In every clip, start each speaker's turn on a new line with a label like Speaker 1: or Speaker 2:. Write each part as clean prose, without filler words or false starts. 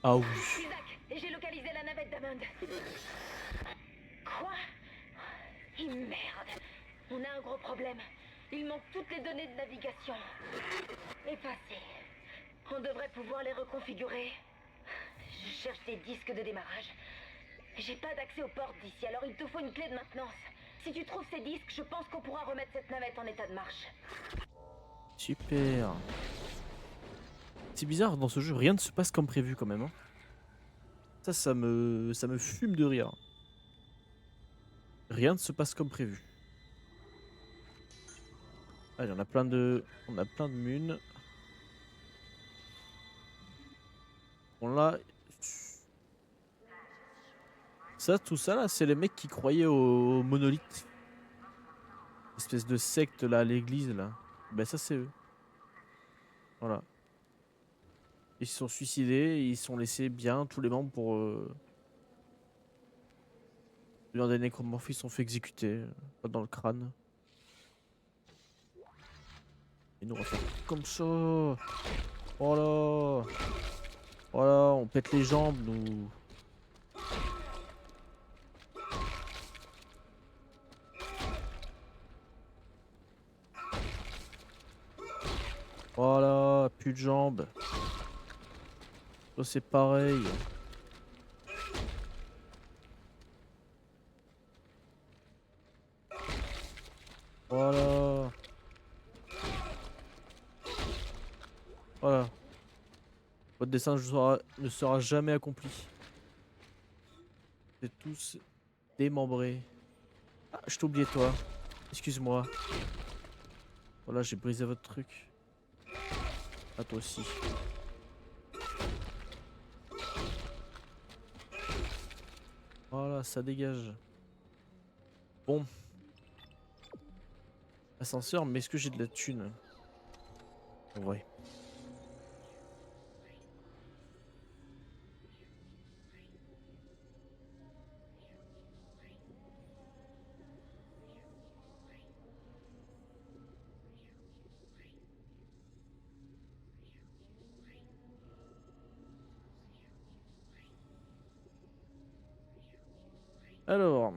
Speaker 1: Ah oui.
Speaker 2: Isaac, j'ai localisé la navette d'Hammond. Quoi? Et merde. On a un gros problème. Il manque toutes les données de navigation. Effacées. On devrait pouvoir les reconfigurer. Je cherche des disques de démarrage. J'ai pas d'accès aux portes d'ici, alors il te faut une clé de maintenance. Si tu trouves ces disques, je pense qu'on pourra remettre cette navette en état de marche.
Speaker 1: Super. C'est bizarre, dans ce jeu, rien ne se passe comme prévu quand même, hein. Ça me fume de rire. Rien ne se passe comme prévu. Allez, on a plein de munes. Bon là, tout ça là, c'est les mecs qui croyaient au monolithe. Espèce de secte là, à l'église là. Ben ça c'est eux. Voilà. Ils se sont suicidés, et ils se sont laissés bien tous les membres pour devenir des nécromorphes, ils se sont fait exécuter dans le crâne. Et nous on va faire comme ça. Voilà. Voilà, on pète les jambes nous. Voilà, plus de jambes. Ça c'est pareil. Voilà. Voilà. Votre dessin ne sera jamais accompli. Vous êtes tous démembrés. Ah, je t'ai oublié toi. Excuse-moi. Voilà, j'ai brisé votre truc. À toi aussi. Voilà, ça dégage. Bon. Ascenseur, mais est-ce que j'ai de la thune? En vrai. Alors.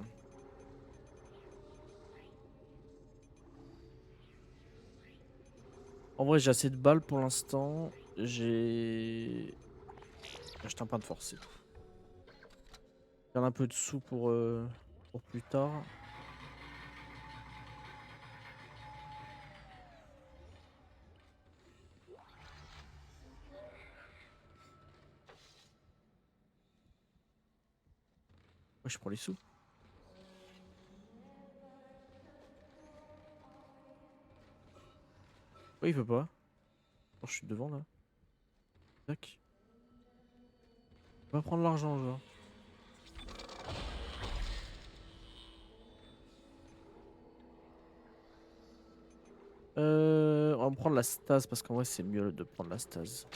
Speaker 1: En vrai, j'ai assez de balles pour l'instant. J'ai acheté un pain de force, c'est tout. Garde un peu de sous pour plus tard. Ouais, je prends les sous. Oui, il veut pas. Oh, je suis devant là. Tac. On va prendre l'argent, genre. On va prendre la stase parce qu'en vrai, c'est mieux de prendre la stase.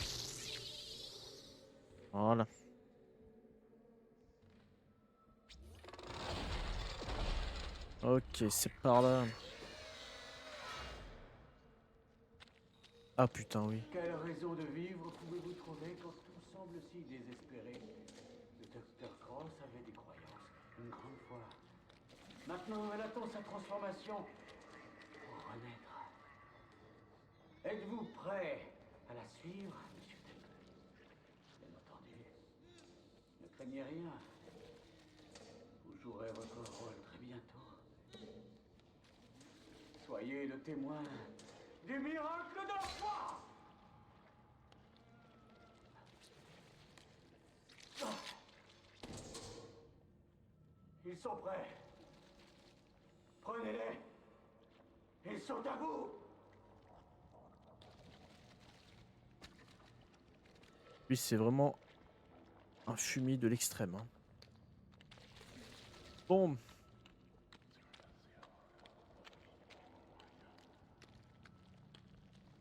Speaker 1: Voilà. Ok, c'est par là. Ah putain, oui.
Speaker 3: Quelle raison de vivre pouvez-vous trouver quand tout semble si désespéré? Le docteur Cross avait des croyances, une grande foi. Maintenant, elle attend sa transformation pour renaître. Êtes-vous prêt à la suivre, monsieur Temple? Bien entendu. Ne craignez rien. Vous jouerez votre rôle très bientôt. Soyez le témoin du miracle de la foi! Ils sont prêts. Prenez-les. Ils sont à vous.
Speaker 1: Lui, c'est vraiment un fumier de l'extrême, hein. Bon.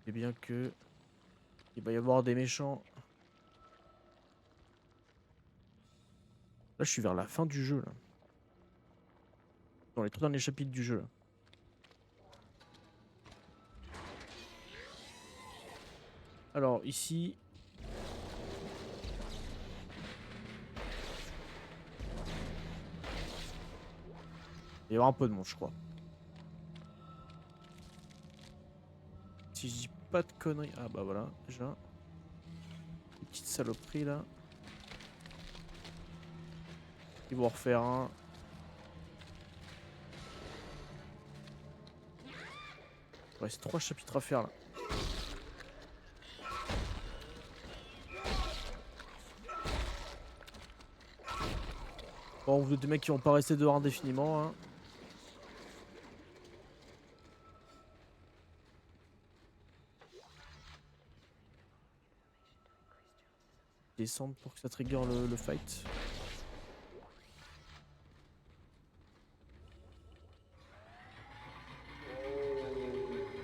Speaker 1: Et bien que il va y avoir des méchants. Là, je suis vers la fin du jeu, là. Dans les 3 derniers chapitres du jeu, là. Alors, ici. Il y aura un peu de monde, je crois. Si je dis pas de conneries. Ah bah voilà, déjà. Une petite saloperie là. Ils vont en refaire un. Il reste 3 chapitres à faire là. Bon, vous êtes des mecs qui vont pas rester dehors indéfiniment. Hein. Descendre pour que ça trigger le fight.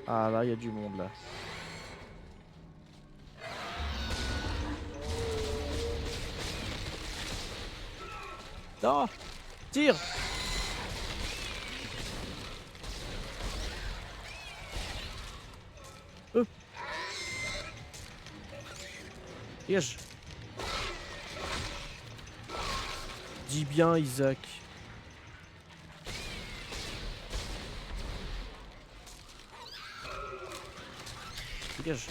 Speaker 1: Ah là, il y a du monde là. Non! Tire! Dégage! Dis bien, Isaac. Dégage.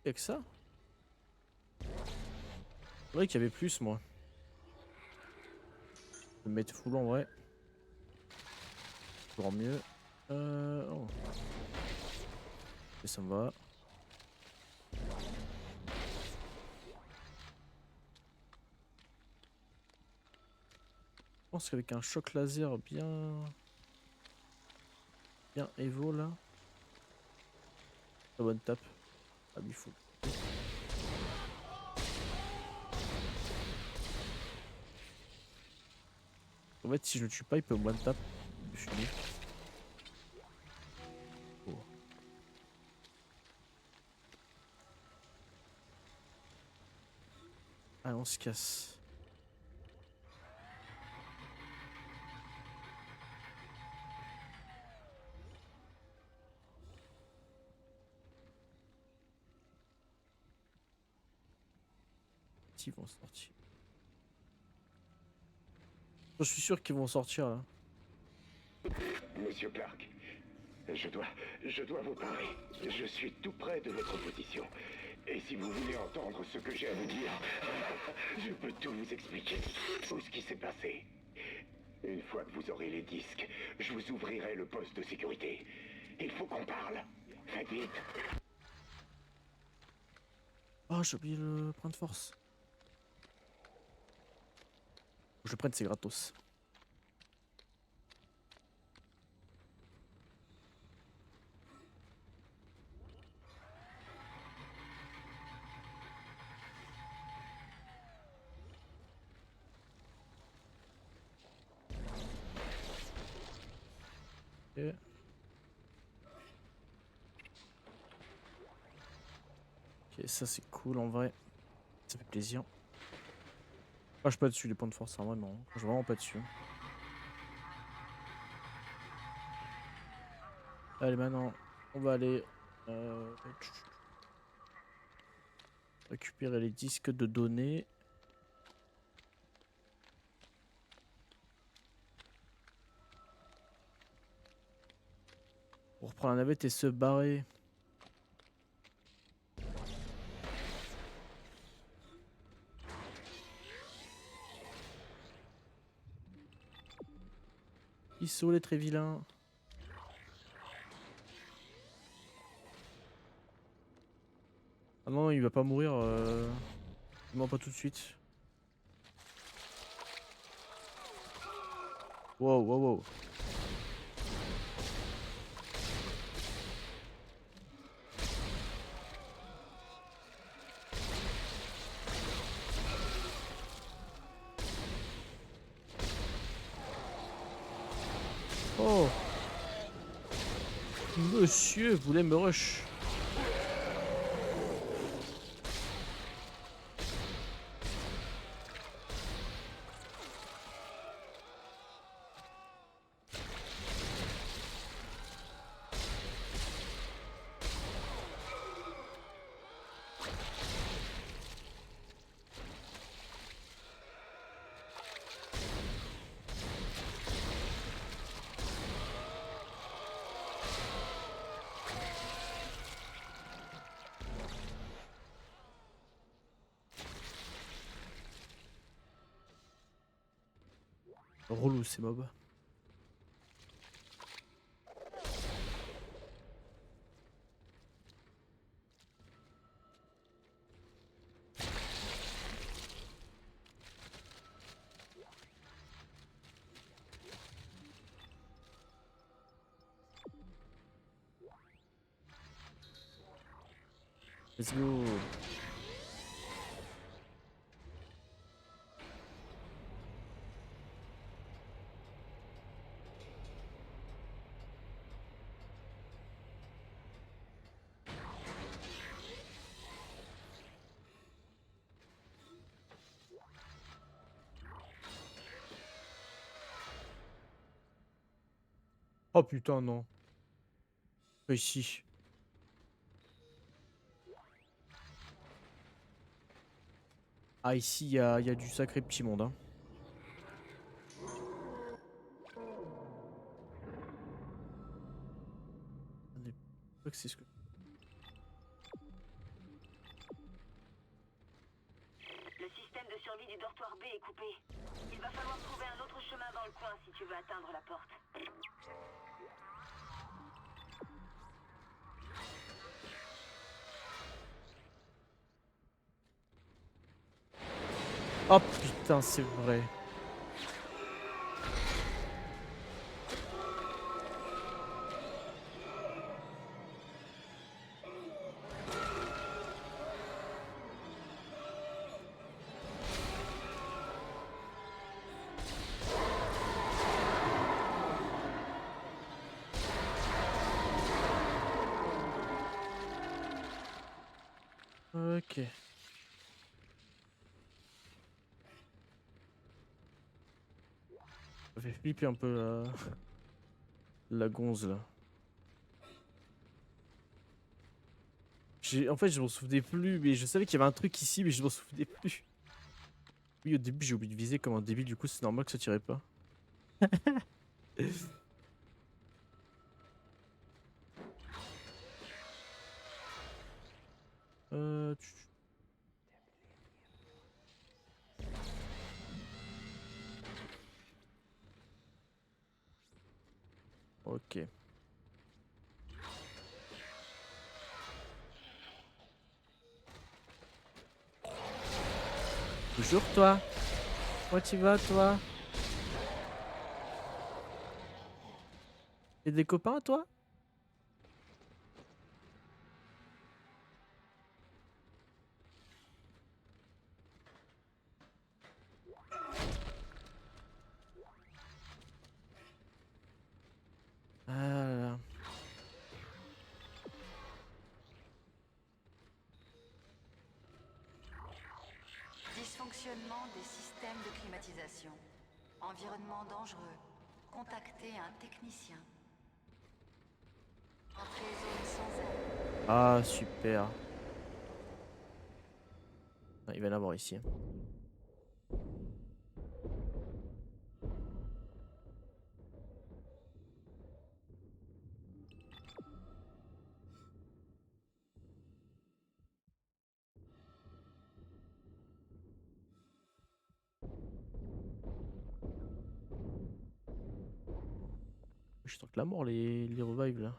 Speaker 1: Y'a que ça? C'est vrai qu'il y avait plus, moi. Je vais me mettre full en vrai. Toujours mieux. Oh. Et ça me va. Je pense qu'avec un choc laser bien évo là. La bonne tape. Ah lui faut. En fait si je le tue pas il peut one tap. Je suis nul. Oh. Ah on se casse. Ils vont sortir. Je suis sûr qu'ils vont sortir là.
Speaker 4: Monsieur Clark, je dois vous parler. Je suis tout près de votre position. Et si vous voulez entendre ce que j'ai à vous dire, je peux tout vous expliquer. Tout ce qui s'est passé. Une fois que vous aurez les disques, je vous ouvrirai le poste de sécurité. Il faut qu'on parle. Faites vite.
Speaker 1: Oh j'ai oublié le point de force. Faut que je le prenne c'est gratos. Ok. Ok, ça c'est cool en vrai. Ça fait plaisir. Ah, je suis pas dessus les points de force, hein, vraiment. Je suis vraiment pas dessus. Allez, maintenant, on va aller récupérer les disques de données. Pour reprendre la navette et se barrer. Ils sont les très vilains. Ah non, il va pas mourir. Non, pas tout de suite. Wow, wow, wow. Oh. Monsieur voulait me rush. Relou ces mobs. Let's go. Oh putain non. Pas ici. Ah ici il y a du sacré petit monde hein. Attendez, je crois que c'est ce que...
Speaker 2: Le système de survie du dortoir B est coupé. Il va falloir trouver un autre chemin dans le coin si tu veux atteindre la porte.
Speaker 1: Oh putain c'est vrai. Ok. Ça fait flipper un peu la gonze là. En fait je m'en souvenais plus mais je savais qu'il y avait un truc ici mais je m'en souvenais plus. Oui au début j'ai oublié de viser comme un débile du coup c'est normal que ça tirait pas. Euh... tu- Ok. Bonjour toi. Comment tu vas toi? T'es des copains toi? Ah là là.
Speaker 5: Dysfonctionnement des systèmes de climatisation. Environnement dangereux. Contactez un technicien. Entrée zone sans air.
Speaker 1: Ah super. Ah, il va y en avoir ici. Je tente la mort les revives là.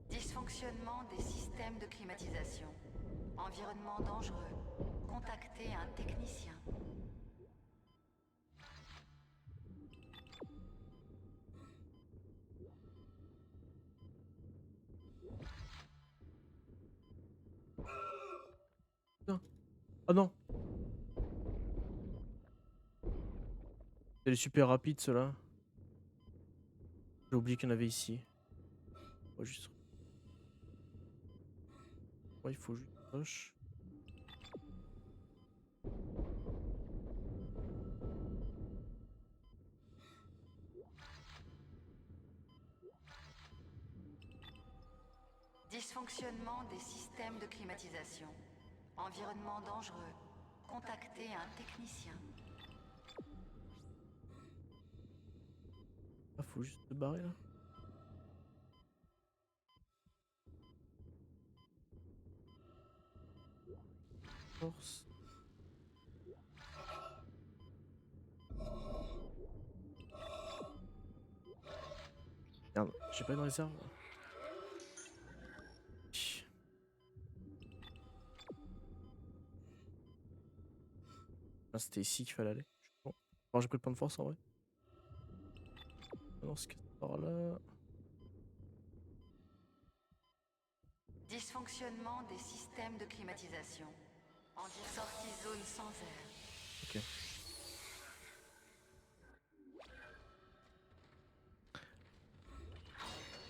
Speaker 5: Dysfonctionnement des systèmes de climatisation. Environnement dangereux. Contactez un technicien.
Speaker 1: Non. Oh non. Elle est super rapide ceux-là. J'ai oublié qu'il y en avait ici. Oh, juste... Ouais, il faut juste rush.
Speaker 5: Dysfonctionnement des systèmes de climatisation. Environnement dangereux. Contactez un technicien.
Speaker 1: Ah, faut juste se barrer là. force. Merde, j'ai pas une réserve. Ah, c'était ici qu'il fallait aller. Bon. Alors j'ai pris le point de force en vrai. Non, c'est par là.
Speaker 5: Dysfonctionnement des systèmes de climatisation. Sortie zone sans air.
Speaker 1: Ok.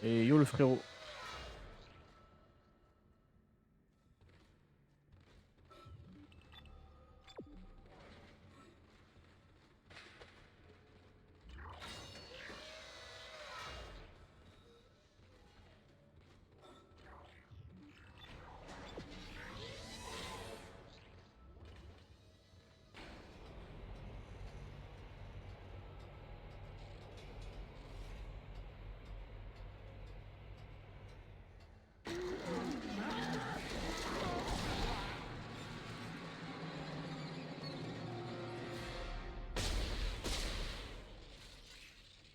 Speaker 1: Et yo le frérot.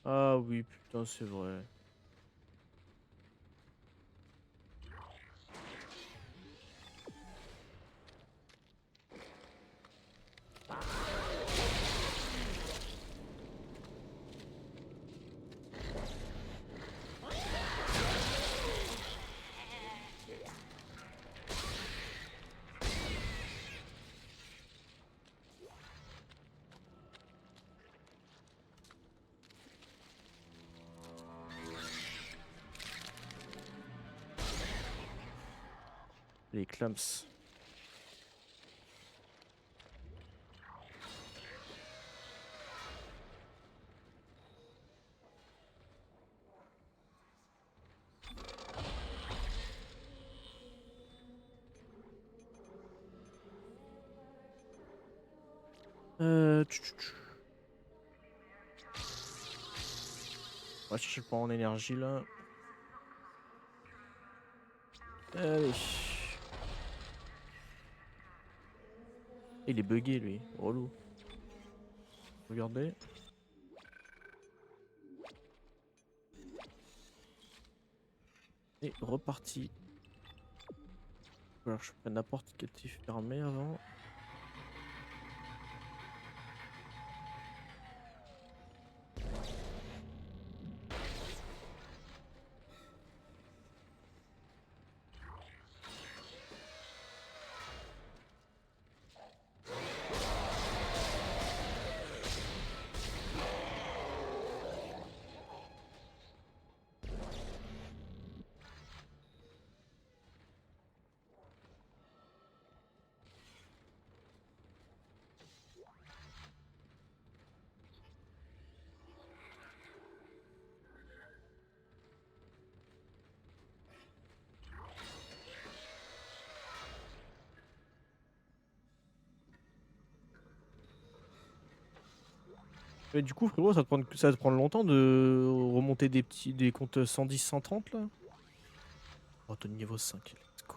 Speaker 1: Ah oui, putain, c'est vrai. Les clams. On va chercher le point en énergie là. Allez. Il est bugué lui, relou. Regardez. Et reparti. Alors je prends la porte qui était fermée avant. Mais du coup frérot, ça va te prendre longtemps de remonter des comptes 110, 130 là. Oh, t'es niveau 5, let's go.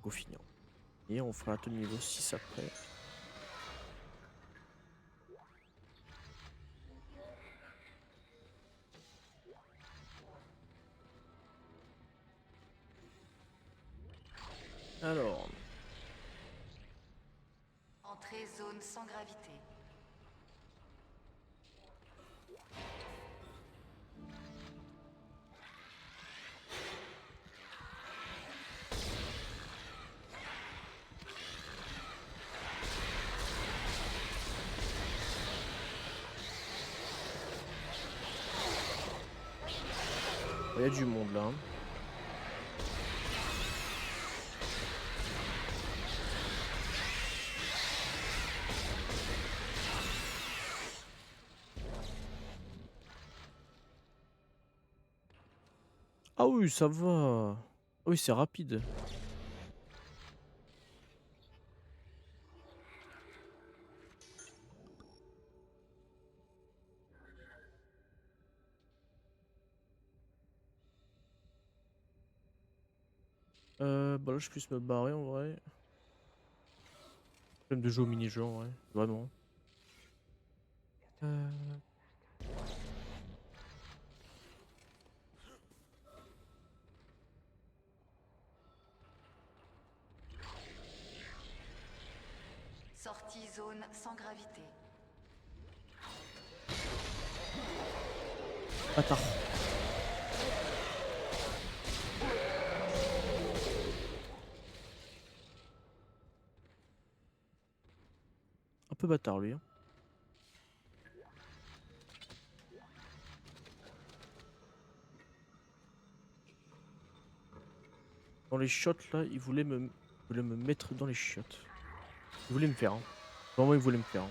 Speaker 1: Go finir. Et on fera un niveau 6 après. Alors,
Speaker 5: Entrée zone sans gravité.
Speaker 1: il y a du monde là. Hein. Ah oui, ça va. Ah oui, c'est rapide. Bah là je puisse me barrer en vrai. Même de jouer au mini-jeu en vrai, vraiment. Euh...
Speaker 5: Sortie zone sans gravité.
Speaker 1: Bâtard. Un peu bâtard lui. Hein. Dans les chiottes là, il voulait me mettre dans les chiottes. Il voulait me faire. Hein. Vraiment il voulait me faire. Hein.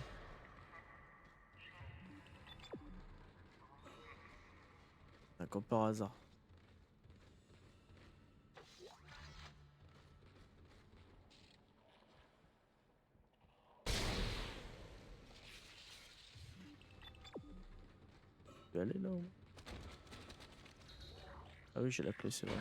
Speaker 1: Ah, comme par hasard. Je vais aller là. Hein. Ah oui j'ai la clé c'est vrai.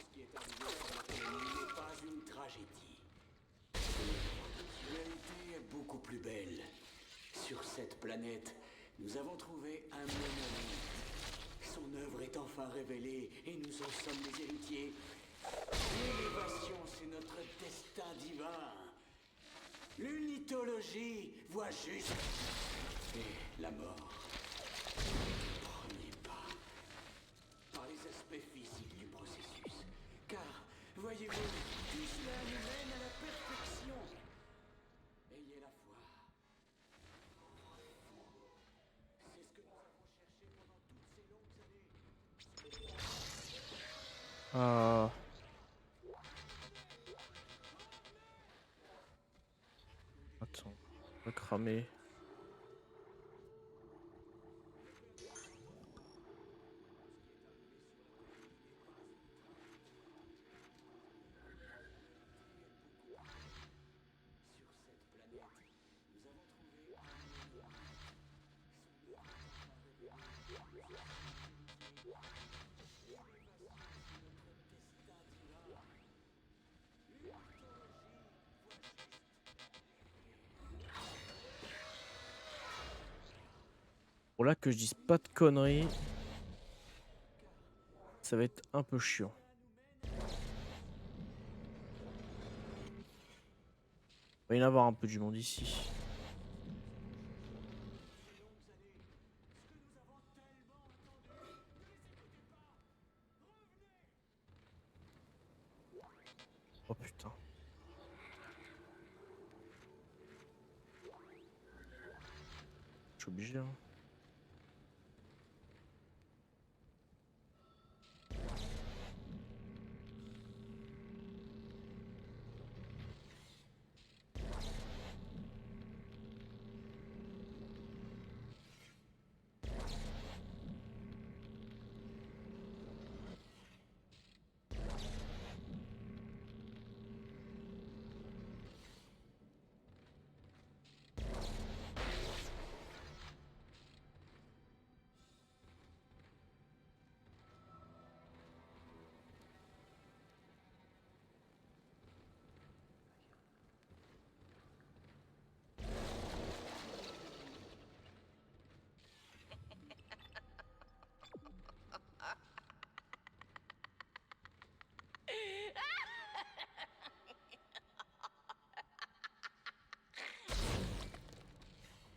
Speaker 3: N'est pas une tragédie. L'actualité est beaucoup plus belle. Sur cette planète, nous avons trouvé un monolithe. Son œuvre est enfin révélée et nous en sommes les héritiers. L'élévation, c'est notre destin divin. L'unitologie voit juste. Et la mort. Premier pas. Par les aspects physiques du processus. Car, voyez-vous, tout cela nous mène à la perfection. Ayez la foi. C'est ce que nous avons cherché pendant toutes ces longues années.
Speaker 1: Ah. Attends, on va cramer. Bon là que je dise pas de conneries. Ça va être un peu chiant. Il va y en avoir un peu du monde ici. Oh putain. Je suis obligé. Hein.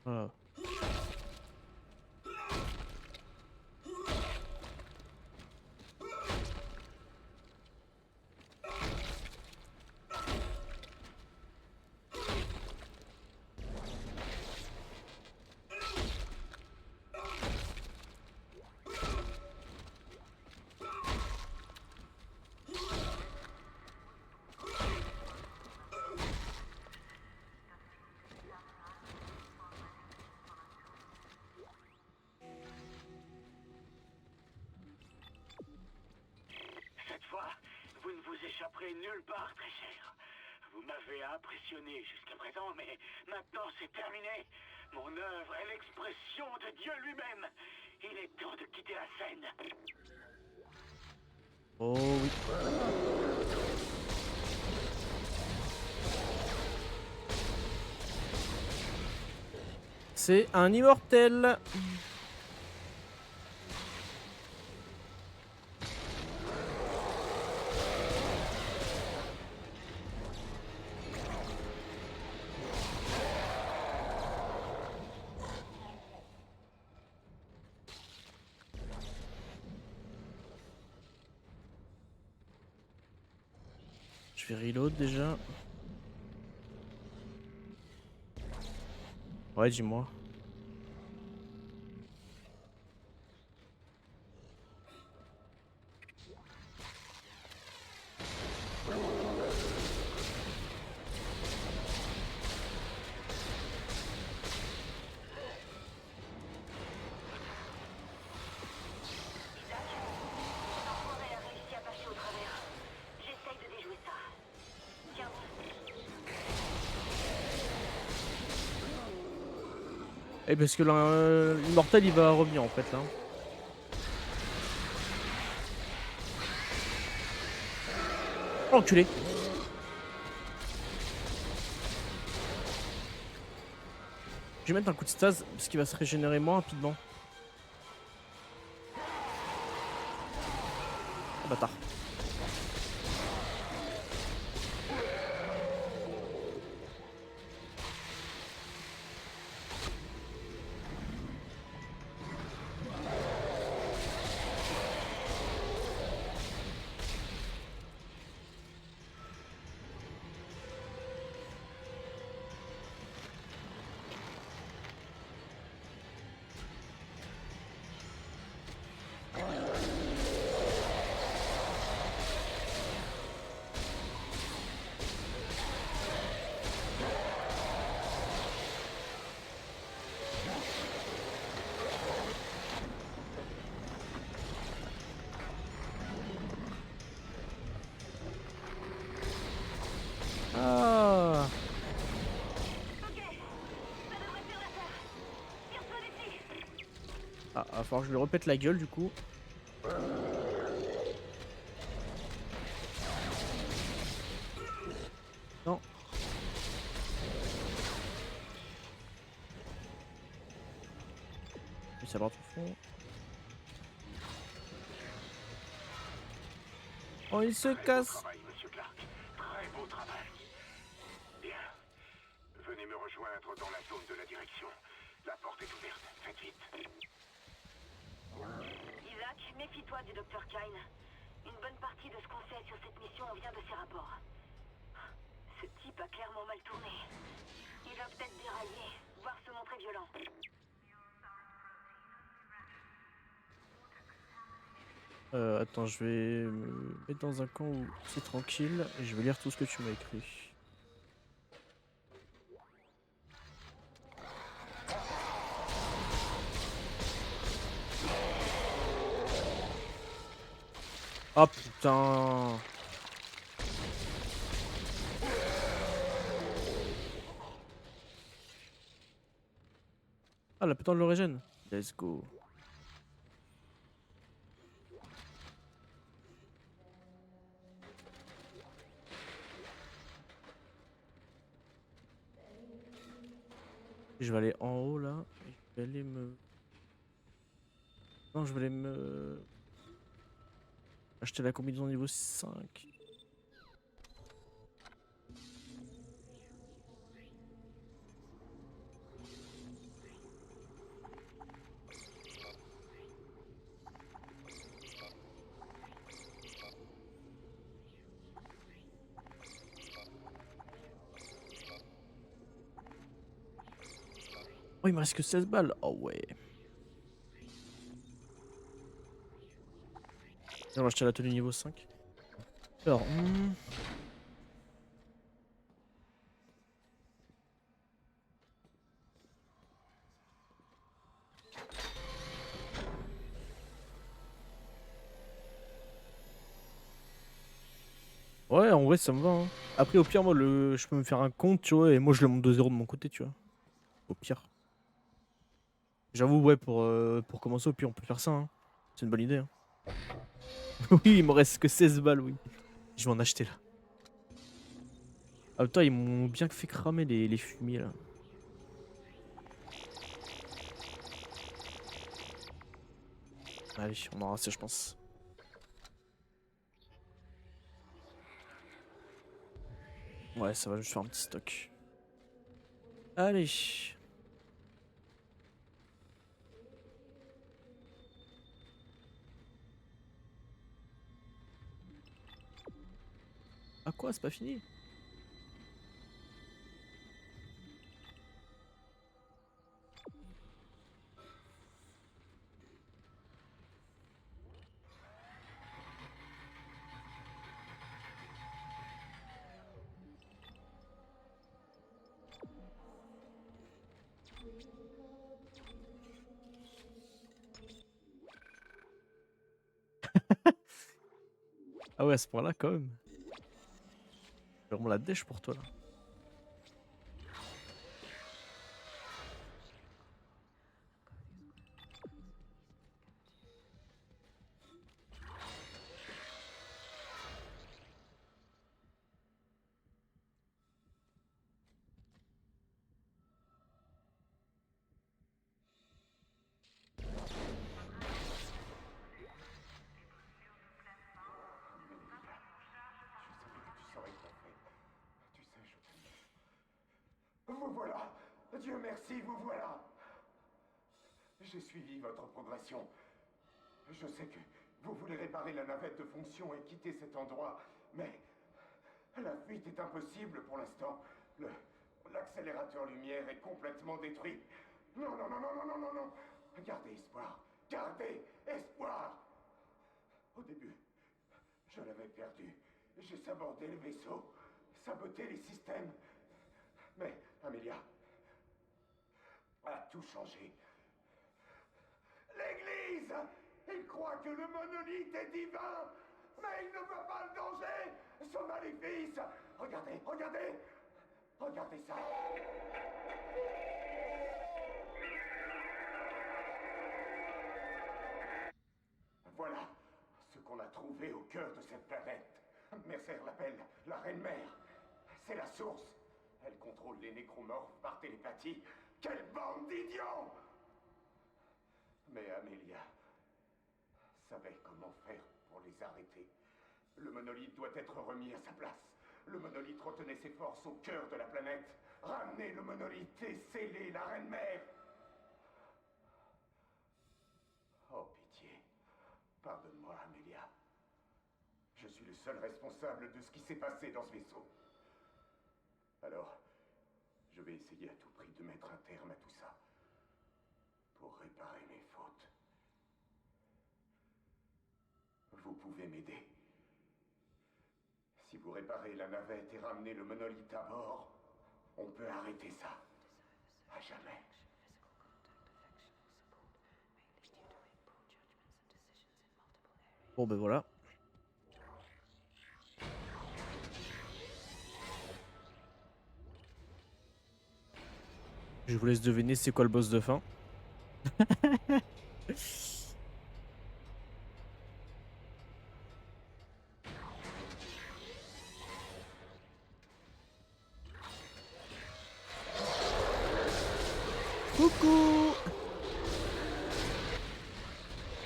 Speaker 1: Voilà.
Speaker 4: ferez nulle part, très cher. Vous m'avez impressionné jusqu'à présent, mais maintenant c'est terminé. Mon œuvre est l'expression de Dieu lui-même. Il est temps de quitter la scène.
Speaker 1: Oh oui. C'est un immortel. Je vais reload déjà. Ouais, dis-moi.
Speaker 2: L'enfoiré a réussi à passer au travers. J'essaye de déjouer ça. Tiens bon.
Speaker 1: Et parce que l'immortel il va revenir en fait là. Oh, enculé. Je vais mettre un coup de stase parce qu'il va se régénérer moins rapidement. Oh, bâtard. Ah. Ah, va falloir que je lui repète la gueule du coup. Non. Je vais savoir tout fond. Oh, il se casse.
Speaker 4: Travail, monsieur Clark. Très beau travail. Bien. Venez me rejoindre dans la zone de la direction. La porte est ouverte. Faites vite.
Speaker 2: Isaac, méfie-toi du Dr. Kyne. Une bonne partie de ce qu'on sait sur cette mission vient de ses rapports. Ce type a clairement mal tourné. Il va peut-être dérailler, voire se montrer violent.
Speaker 1: Attends, je vais me mettre dans un camp où c'est tranquille et je vais lire tout ce que tu m'as écrit. Oh putain. Ah, la pétante de l'origine. Let's go. Je vais aller en haut là. Et je vais aller me... Non, je vais aller me... acheter la combinaison niveau 5. Oh, il me reste que 16 balles. Oh ouais. On va acheter la tenue niveau 5. Alors, Ouais, en vrai, ça me va. Hein. Après, au pire, moi, je peux me faire un compte, tu vois, et moi, je le monte 2-0 de mon côté, tu vois. Au pire. J'avoue, ouais, pour commencer, au pire, on peut faire ça. Hein. C'est une bonne idée. Hein. Oui, il me reste que 16 balles, oui. Je vais en acheter là. Ah, putain, ils m'ont bien fait cramer les fumiers là. Allez, on aura assez, je pense. Ouais, ça va, je vais faire un petit stock. Allez. Ah quoi, c'est pas fini? Ah ouais, à ce point-là, quand même. J'ai vraiment la dèche pour toi là.
Speaker 4: Je savais que tu saurais quoi faire. Tu sais, je t'aime. Vous voilà. Dieu merci, vous voilà. J'ai suivi votre progression. Je sais que vous voulez réparer la navette de fonction et quitter cet endroit, mais la fuite est impossible pour l'instant. L'accélérateur lumière est complètement détruit. Non, non, non, non, non, non, non, non. Gardez espoir. Gardez espoir. Au début, je l'avais perdu. J'ai sabordé le vaisseau, saboté les systèmes. Mais Amelia a tout changé. L'Église! Il croit que le monolithe est divin, mais il ne voit pas le danger. Ce maléfice! Regardez, regardez! Regardez ça! Voilà ce qu'on a trouvé au cœur de cette planète. Mercer l'appelle la Reine-Mère. C'est la source. Elle contrôle les nécromorphes par télépathie. Quelle bande d'idiots! Mais Amelia savait comment faire pour les arrêter. Le monolithe doit être remis à sa place. Le monolithe retenait ses forces au cœur de la planète. Ramenez le monolithe et scellez la Reine-Mère. Oh, pitié. Pardonne-moi, Amelia. Je suis le seul responsable de ce qui s'est passé dans ce vaisseau. Alors, je vais essayer à tout prix de mettre un terme à tout ça. Pour réparer mes fautes. Vous pouvez m'aider. Si vous réparez la navette et ramenez le monolithe à bord, on peut arrêter ça. À jamais.
Speaker 1: Bon ben voilà. Je vous laisse deviner c'est quoi le boss de fin. Coucou.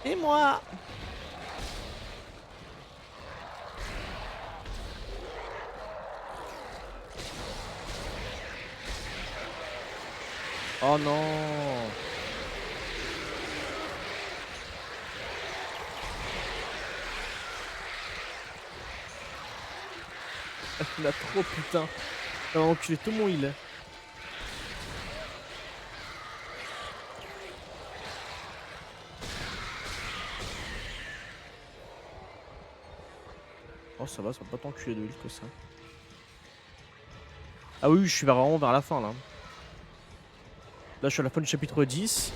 Speaker 1: Et moi. Oh non. Il a trop putain. Il a enculé tout mon heal. Oh ça va pas t'enculer de heal que ça. Ah oui, je suis vraiment vers la fin là. Là je suis à la fin du chapitre 10.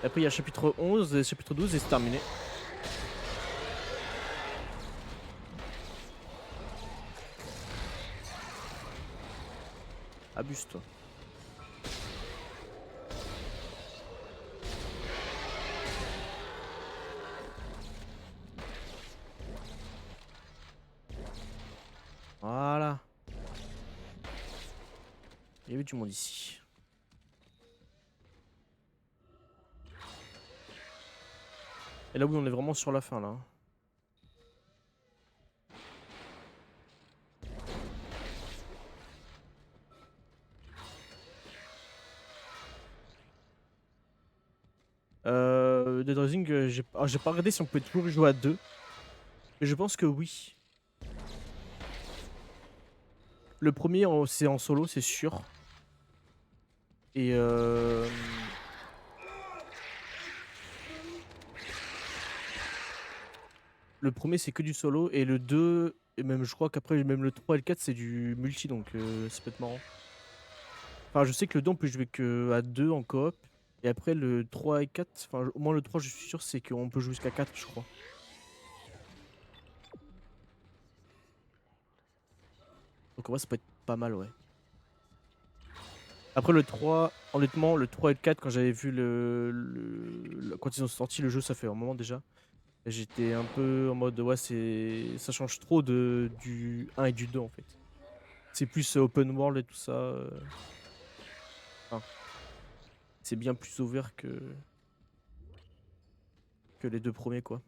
Speaker 1: Et après il y a le chapitre 11 et le chapitre 12 et c'est terminé. Abuse-toi. Voilà. Il y avait du monde ici. Et là oui, on est vraiment sur la fin là. Dead Rising, j'ai pas regardé si on pouvait toujours jouer à deux. Mais je pense que oui. Le premier, c'est en solo, c'est sûr. Et le premier, c'est que du solo. Et le 2, et même je crois qu'après, même le 3 et le 4, c'est du multi. Donc ça peut être marrant. Enfin, je sais que le 2, on peut jouer que à 2 en coop. Et après, le 3 et 4, enfin, au moins le 3, je suis sûr, c'est qu'on peut jouer jusqu'à 4, je crois. Donc en vrai, ça peut être pas mal, ouais. Après le 3, honnêtement, le 3 et le 4, quand j'avais vu quand ils ont sorti le jeu, ça fait un moment déjà. J'étais un peu en mode, ouais, ça change trop du 1 et du 2 en fait. C'est plus open world et tout ça. Enfin, c'est bien plus ouvert que les deux premiers, quoi.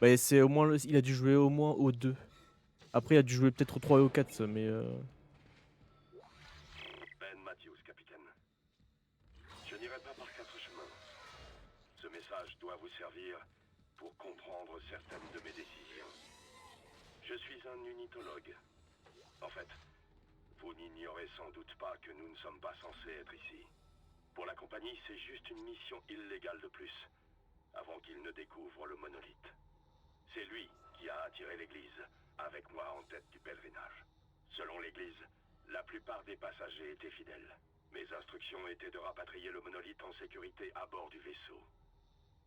Speaker 1: Bah, c'est au moins, il a dû jouer au moins au 2. Après, il a dû jouer peut-être au 3 et au 4, mais
Speaker 4: Ben Matthews, capitaine. Je n'irai pas par quatre chemins. Ce message doit vous servir pour comprendre certaines de mes décisions. Je suis un unitologue. En fait, vous n'ignorez sans doute pas que nous ne sommes pas censés être ici. Pour la compagnie, c'est juste une mission illégale de plus, avant qu'il ne découvre le monolithe. C'est lui qui a attiré l'église, avec moi en tête du pèlerinage. Selon l'église, la plupart des passagers étaient fidèles. Mes instructions étaient de rapatrier le monolithe en sécurité à bord du vaisseau.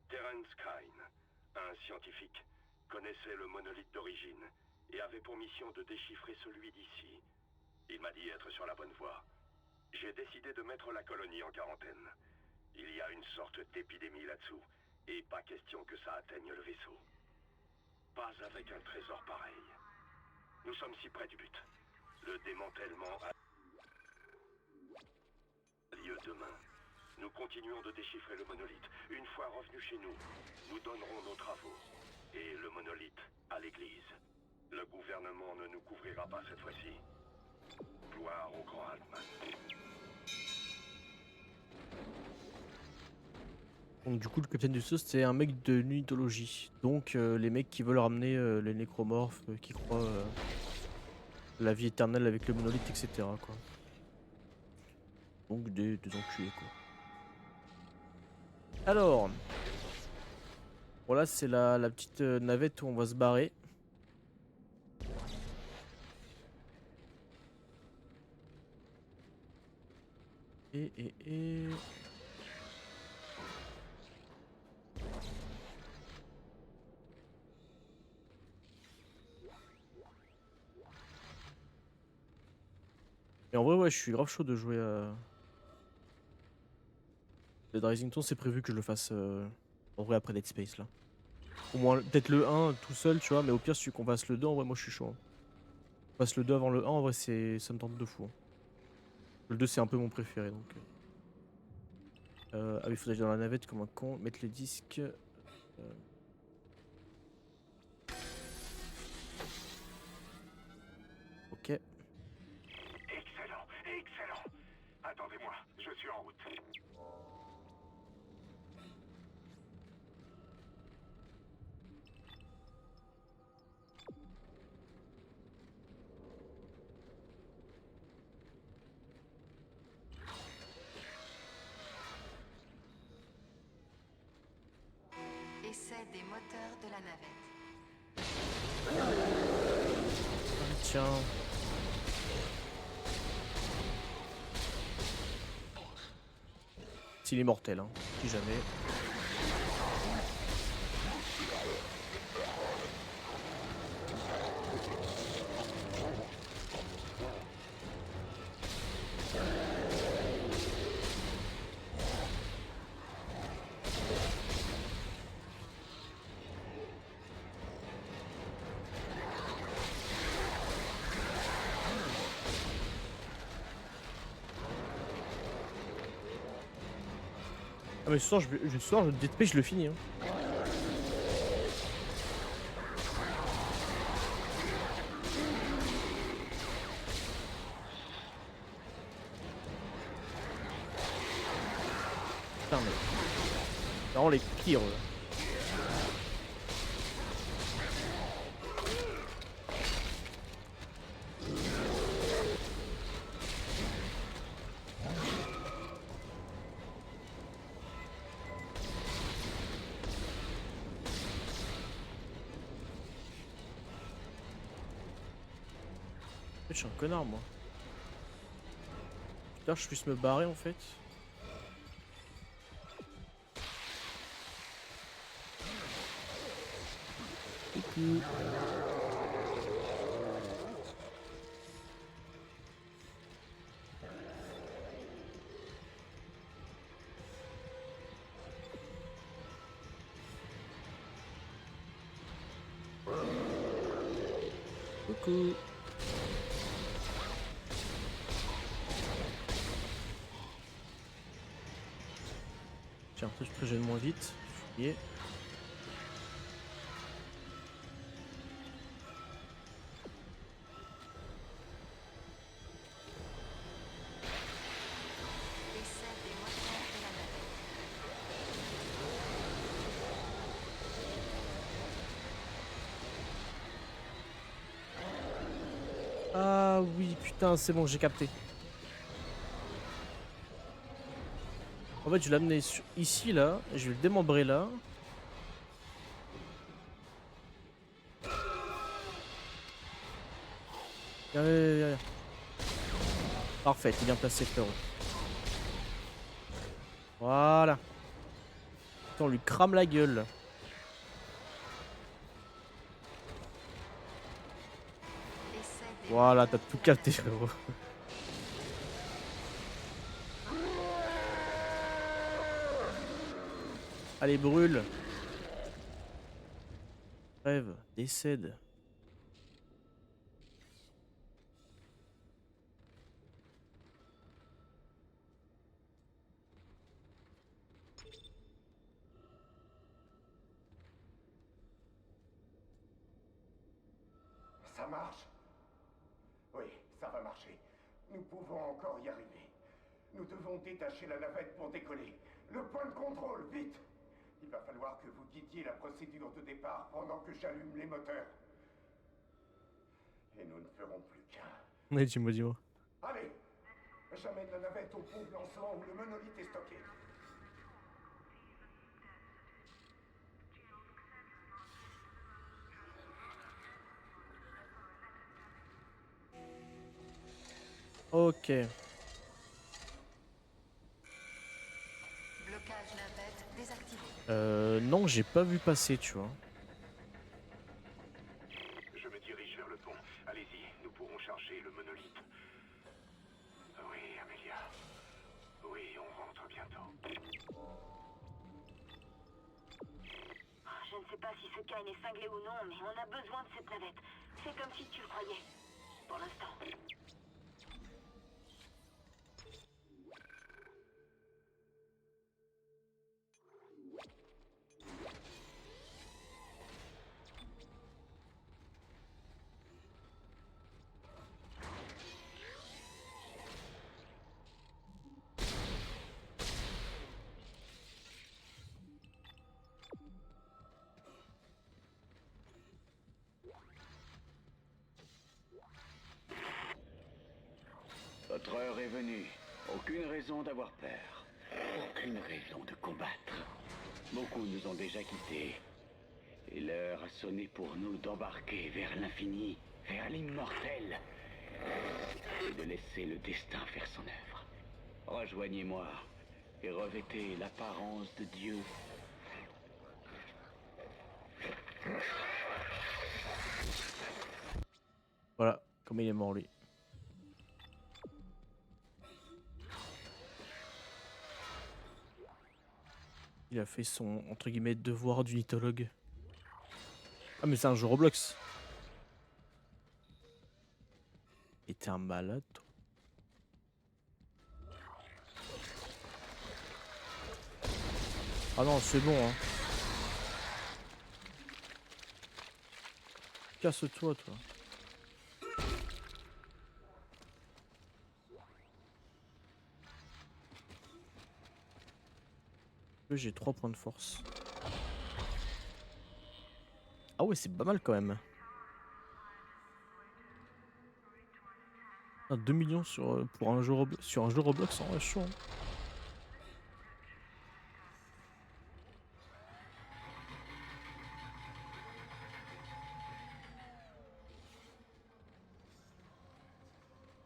Speaker 4: Terence Kine, un scientifique, connaissait le monolithe d'origine et avait pour mission de déchiffrer celui d'ici. Il m'a dit être sur la bonne voie. J'ai décidé de mettre la colonie en quarantaine. Il y a une sorte d'épidémie là-dessous, et pas question que ça atteigne le vaisseau. Pas avec un trésor pareil. Nous sommes si près du but. Le démantèlement a lieu demain. Nous continuons de déchiffrer le monolithe. Une fois revenus chez nous, nous donnerons nos travaux. Et le monolithe à l'église. Le gouvernement ne nous couvrira pas cette fois-ci. Gloire au grand Altman.
Speaker 1: donc du coup, le capitaine du vaisseau, c'est un mec de l'unitologie. Donc les mecs qui veulent ramener les nécromorphes, qui croient la vie éternelle avec le monolithe, etc. quoi. Donc des enculés, quoi. Alors, voilà, c'est la petite navette où on va se barrer. Et... Et en vrai, ouais, je suis grave chaud de jouer à Dead Rising 2. C'est prévu que je le fasse en vrai après Dead Space là. Au moins, peut-être le 1 tout seul, tu vois, mais au pire, si qu'on fasse le 2, en vrai, moi je suis chaud. On fasse le 2 avant le 1, en vrai, ça me tente de fou. Le 2, c'est un peu mon préféré donc. Ah oui, il faudrait aller dans la navette comme un con, mettre les disques. Ok.
Speaker 4: Excellent, excellent. Attendez-moi, je suis en route.
Speaker 5: Essai des moteurs de la navette.
Speaker 1: Tiens. S'il est mortel, hein, si jamais. Ah mais ce soir, je DTP, je le finis. Hein. Putain, mais. C'est vraiment les pires. Eux. Je suis un connard, moi. Putain, je puisse me barrer en fait. Coucou. Coucou. Tiens, ça je régène moins vite. Yeah.
Speaker 5: Décès des moteurs de la navette.
Speaker 1: Ah oui, putain, c'est bon, j'ai capté. En fait, je vais l'amener ici, là. Et je vais le démembrer là. Viens, viens, viens, viens. Parfait, t'es bien placé, frérot. Voilà. Putain, on lui crame la gueule.
Speaker 5: Décès des
Speaker 1: Voilà,
Speaker 5: moteurs
Speaker 1: t'as tout
Speaker 5: de la
Speaker 1: capté,
Speaker 5: navette.
Speaker 1: frérot. Allez, brûle. Rêve, décède.
Speaker 4: Ça marche? Oui, ça va marcher. Nous pouvons encore y arriver. Nous devons détacher la navette pour décoller. Le point de contrôle, vite! Il va falloir que vous guidiez la procédure de départ pendant que j'allume les moteurs. Et nous ne ferons plus qu'un.
Speaker 1: Ouais, dis-moi, dis-moi.
Speaker 4: Allez! J'amène la navette au pont de lancement où le monolithe est stocké.
Speaker 1: Ok.
Speaker 5: Blocage navette désactivé.
Speaker 1: Non, j'ai pas vu passer, tu vois.
Speaker 4: Je me dirige vers le pont. Allez-y, nous pourrons charger le monolithe. Oui, Amelia. Oui, on rentre bientôt.
Speaker 2: Je ne sais pas si ce Kain est cinglé ou non, mais on a besoin de cette navette. C'est comme si tu le croyais. Pour l'instant.
Speaker 3: Votre heure est venue. Aucune raison d'avoir peur. Aucune raison de combattre. Beaucoup nous ont déjà quittés. Et l'heure a sonné pour nous d'embarquer vers l'infini, vers l'immortel. Et de laisser le destin faire son œuvre. Rejoignez-moi et revêtez l'apparence de Dieu.
Speaker 1: Voilà, comme il est mort, lui. Il a fait son, entre guillemets, devoir d'unitologue. Ah, mais c'est un jeu Roblox. Et t'es un malade, toi. Ah non, c'est bon, hein. Casse-toi, toi. J'ai 3 points de force. Ah ouais, c'est pas mal quand même. Ah, 2 millions sur, pour un jeu sur un jeu Roblox, en vrai, chaud, hein.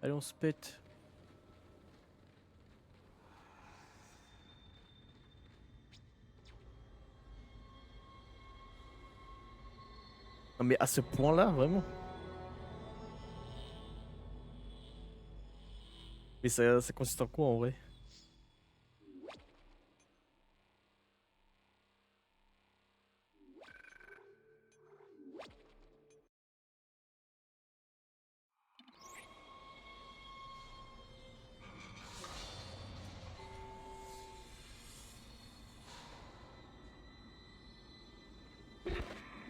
Speaker 1: Allez, on se pète. Non mais à ce point-là, vraiment. Mais ça consiste en quoi en vrai?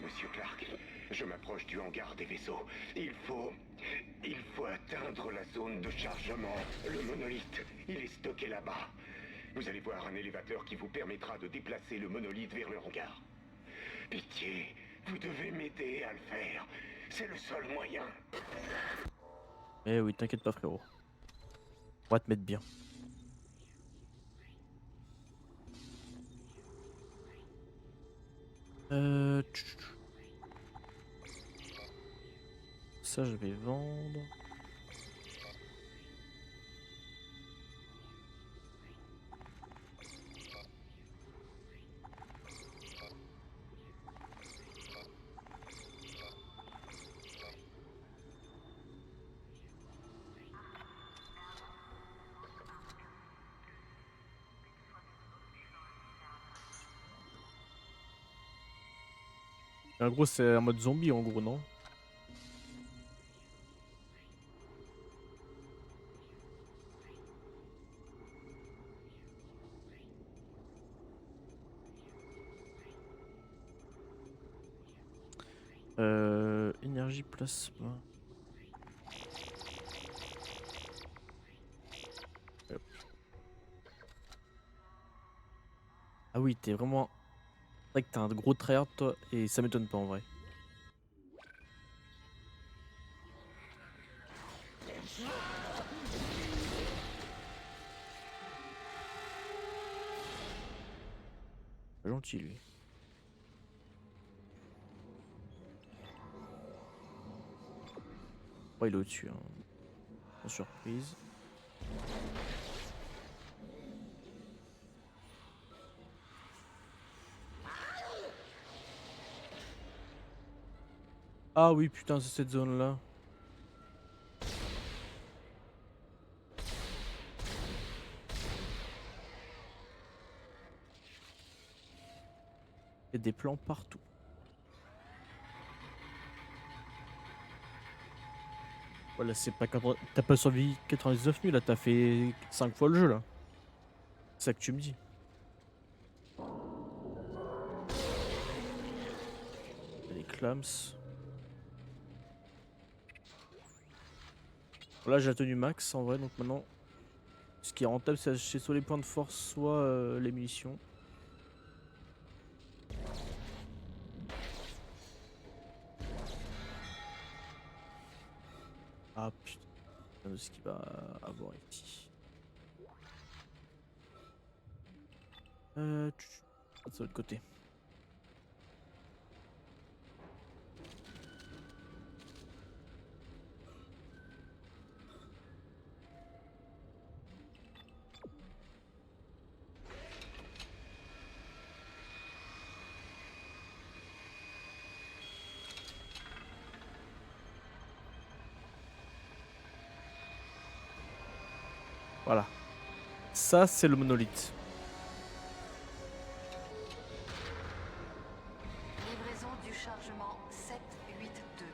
Speaker 4: Monsieur Clark, je m'approche du hangar des vaisseaux. Il faut atteindre la zone de chargement. Le monolithe, il est stocké là-bas. Vous allez voir un élévateur qui vous permettra de déplacer le monolithe vers le hangar. Pitié, vous devez m'aider à le faire. C'est le seul moyen.
Speaker 1: Eh oui, t'inquiète pas frérot. On va te mettre bien. Ça je vais vendre. En gros, c'est un mode zombie en gros, non? Énergie plasma. Hop. Ah oui, t'es vraiment. C'est vrai que t'as un gros tryhard toi, et ça m'étonne pas en vrai. Gentil lui. Oh, il est au-dessus, hein. Sans surprise. Ah oui, putain, c'est cette zone-là. Il y a des plans partout. Voilà, c'est pas 80. T'as pas survécu 99 000, là, t'as fait 5 fois le jeu là. C'est ça que tu me dis. Les clams. Là, j'ai la tenue max en vrai, donc maintenant, ce qui est rentable, c'est acheter soit les points de force, soit les munitions. Ah putain, de ce qu'il va avoir ici. De l'autre côté. Voilà. Ça, c'est le monolithe.
Speaker 5: Livraison du chargement 782.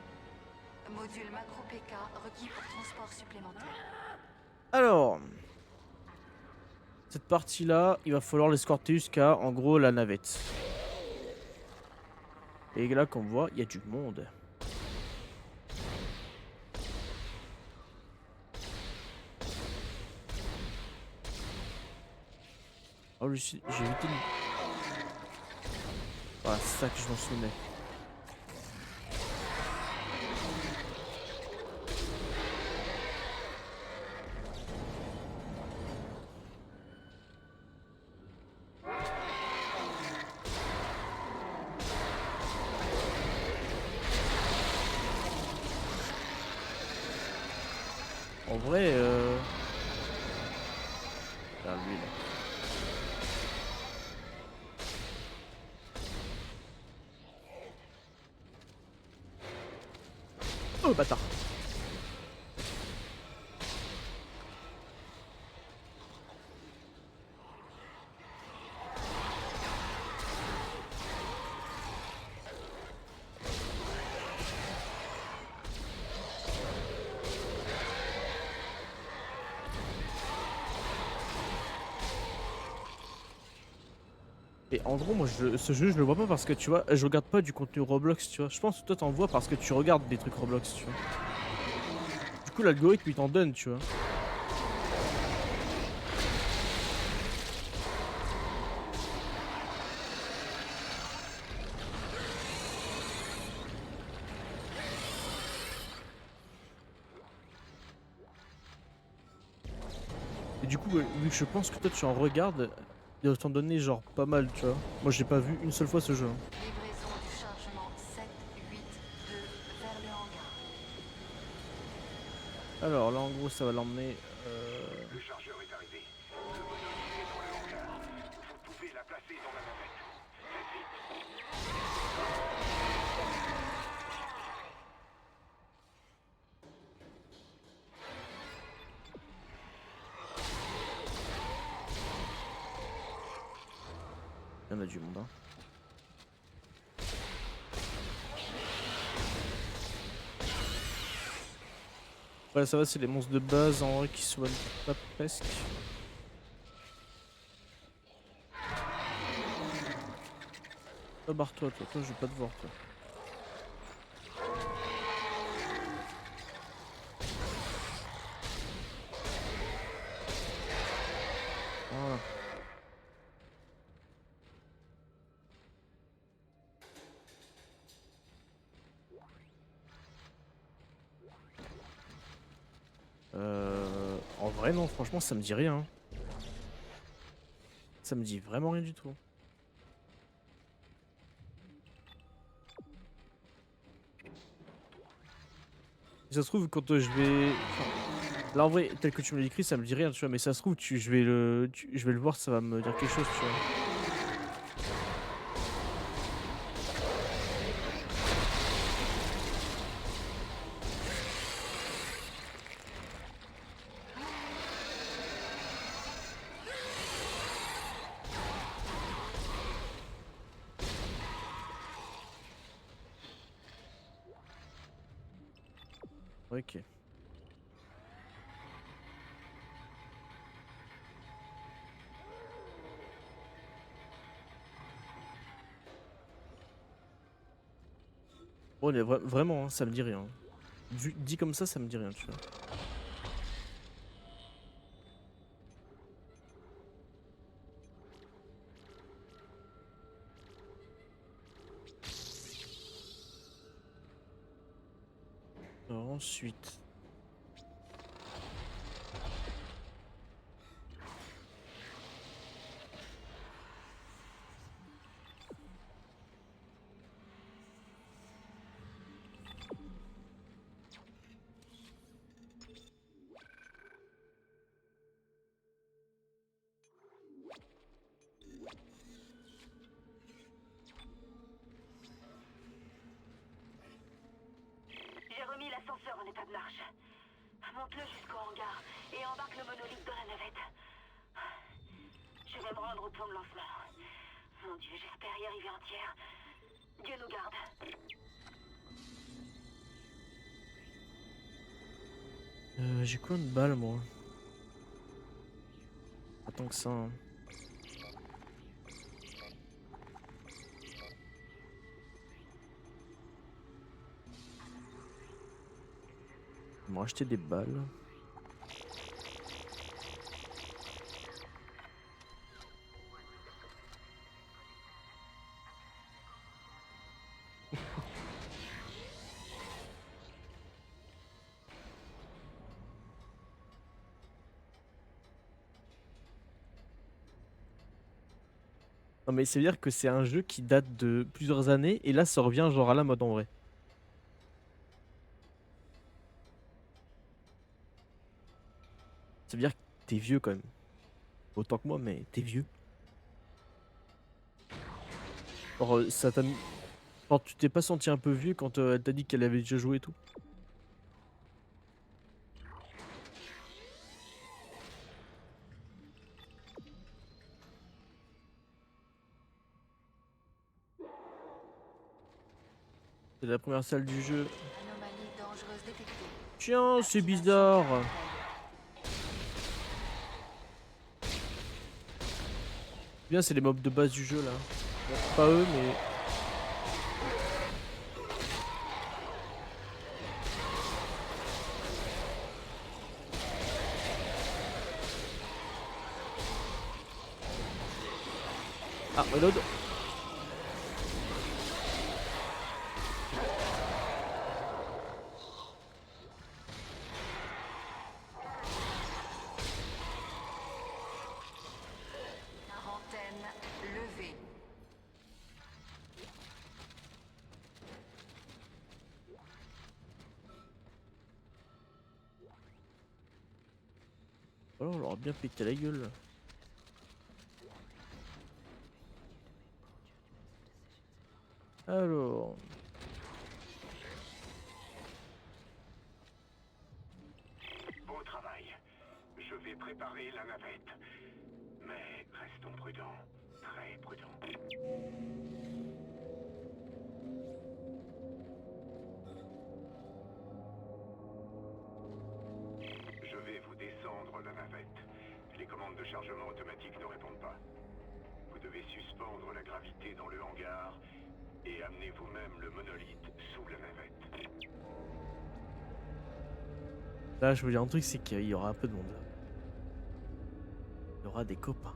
Speaker 5: Module macro PK requis pour transport supplémentaire.
Speaker 1: Alors, Cette partie-là, il va falloir l'escorter jusqu'à, en gros, la navette. Et là, comme on voit, il y a du monde. Oh, j'ai évité une... Voilà, c'est ça que je m'en souvenais. En vrai, regarde lui là. Oh bâtard. Et en gros, moi, ce jeu, je le vois pas parce que tu vois, je regarde pas du contenu Roblox, tu vois. Je pense que toi, t'en vois parce que tu regardes des trucs Roblox, tu vois. Du coup, l'algorithme, il t'en donne, tu vois. Et du coup, vu que je pense que toi, tu en regardes, il doit t'en donner genre pas mal, tu vois. Moi, j'ai pas vu une seule fois ce jeu, hein.
Speaker 5: Livraison du chargement 782 vers le hangar.
Speaker 1: Alors là, en gros, ça va l'emmener.
Speaker 4: Le chargeur est arrivé. Le monolithe est dans le hangar. Vous pouvez la placer dans la navette. Faites vite.
Speaker 1: Il y en a du monde, hein. Ouais, ça va, c'est les monstres de base en vrai qui soignent pas presque. Toi, barre-toi, toi, je vais pas te voir, toi. Voilà. En vrai, non, franchement, ça me dit rien, hein. Ça me dit vraiment rien du tout. Ça se trouve, quand je vais. Enfin, là, en vrai, tel que tu me l'as écrit, ça me dit rien, tu vois. Mais ça se trouve, je vais le voir, ça va me dire quelque chose, tu vois. Ok. Bon, vraiment, hein, ça me dit rien. Dit comme ça me dit rien, tu vois. Alors, ensuite.
Speaker 2: J'ai remis l'ascenseur en état de marche. Monte-le jusqu'au hangar et embarque le monolithe dans la navette. Je vais me rendre au pont de lancement. Mon Dieu, j'espère y arriver entière. Dieu nous garde.
Speaker 1: J'ai combien de balles, moi? Pas tant que ça. Hein. Ils m'ont acheté des balles. Non mais c'est à dire que c'est un jeu qui date de plusieurs années et là ça revient genre à la mode en vrai. Ça veut dire que t'es vieux quand même. Autant que moi mais t'es vieux. Genre ça t'a mis... Genre tu t'es pas senti un peu vieux quand elle t'a dit qu'elle avait déjà joué et tout? C'est la première salle du jeu.
Speaker 5: Anomalie dangereuse détectée.
Speaker 1: Tiens, c'est bizarre. Bien, c'est les mobs de base du jeu là. Bon, pas eux, mais. Ah, reload.
Speaker 5: Quarantaine levée.
Speaker 1: Alors, on leur a bien pété la gueule. Alors.
Speaker 4: Beau travail. Je vais préparer la navette. Mais restons prudents. Très prudents. Je vais vous descendre la navette. Les commandes de chargement automatique ne répondent pas. Vous devez suspendre la gravité dans le hangar et amener vous-même le monolithe sous la navette.
Speaker 1: Là, je veux dire un truc, c'est qu'il y aura un peu de monde là. Il y aura des copains.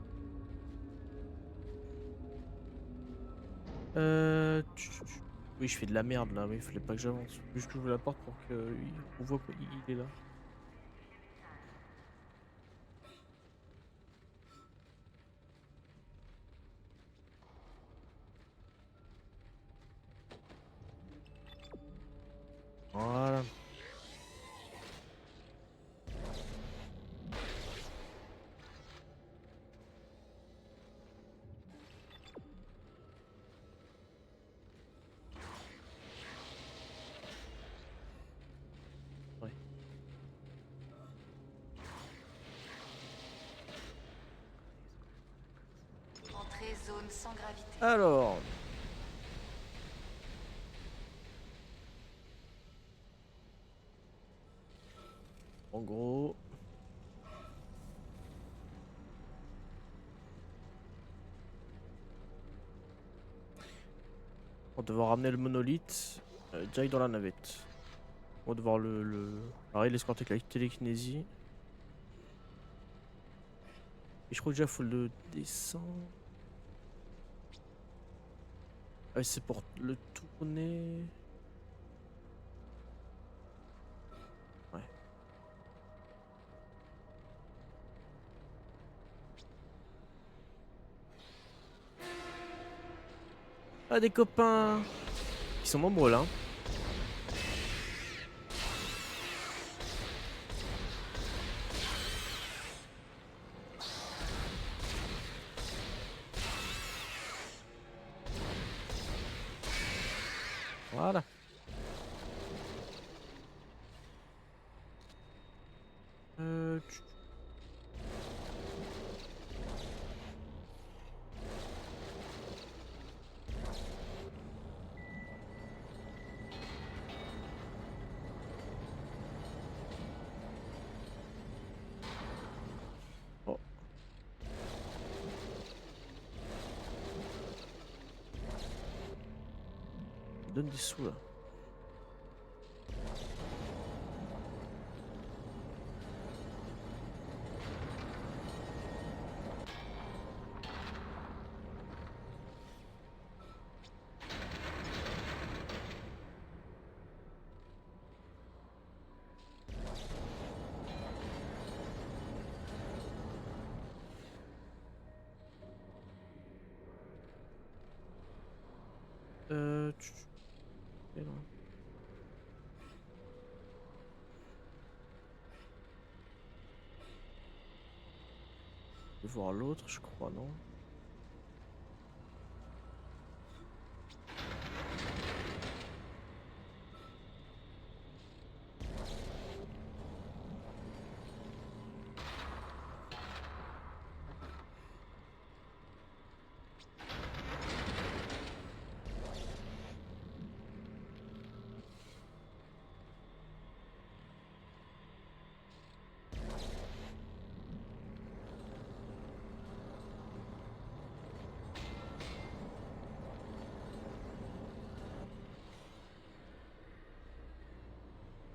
Speaker 1: Oui, je fais de la merde là, mais il fallait pas que j'avance. Juste que j'ouvre la porte pour qu'on voit qu'il est là. Voilà. Ouais.
Speaker 5: Entrée zone sans gravité.
Speaker 1: Alors. En gros. On va devoir ramener le monolithe direct dans la navette. On va devoir pareil, l'escorter avec la télékinésie. Et je crois que déjà faut le descendre. Ah, c'est pour le tourner. Ouais. Ah, des copains. Ils sont nombreux là. Voilà. Euh... tch- Oh. donne des sous là. Et non. Je vais voir l'autre, je crois, non?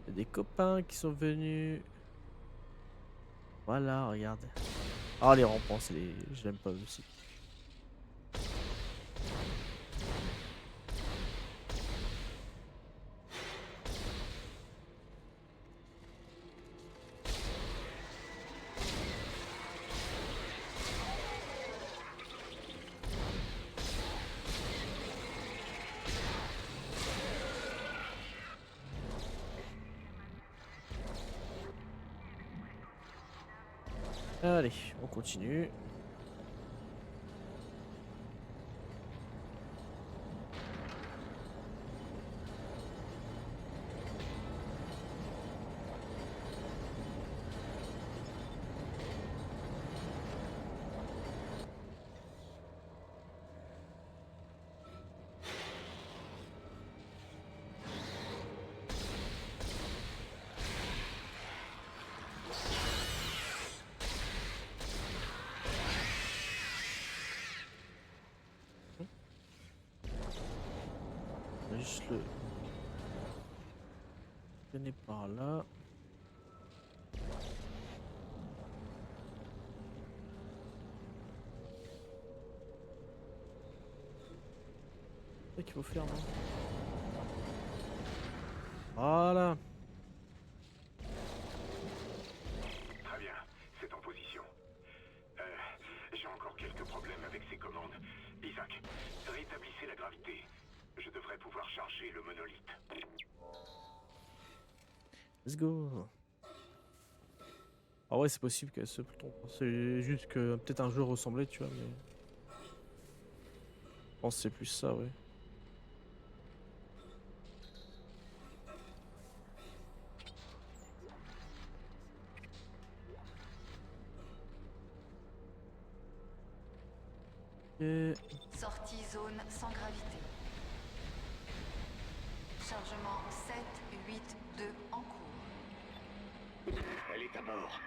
Speaker 1: Il y a des copains qui sont venus. Voilà, regarde. Ah, les rampants, c'est les... je l'aime pas eux aussi. Allez, on continue. On va juste le traîner par là. C'est ça qu'il faut faire, non? Voilà.
Speaker 4: Très bien, c'est en position. J'ai encore quelques problèmes avec ces commandes. Isaac, rétablissez la gravité. Je devrais pouvoir charger le monolithe.
Speaker 1: Let's go. Ah ouais, c'est possible qu'elle se trompe. C'est juste que peut-être un jeu ressemblait, tu vois, mais... Je pense que c'est plus ça, ouais. Et...
Speaker 5: Sortie zone sans gravité. Chargement 7, 8, 2 en cours.
Speaker 4: Elle est à bord.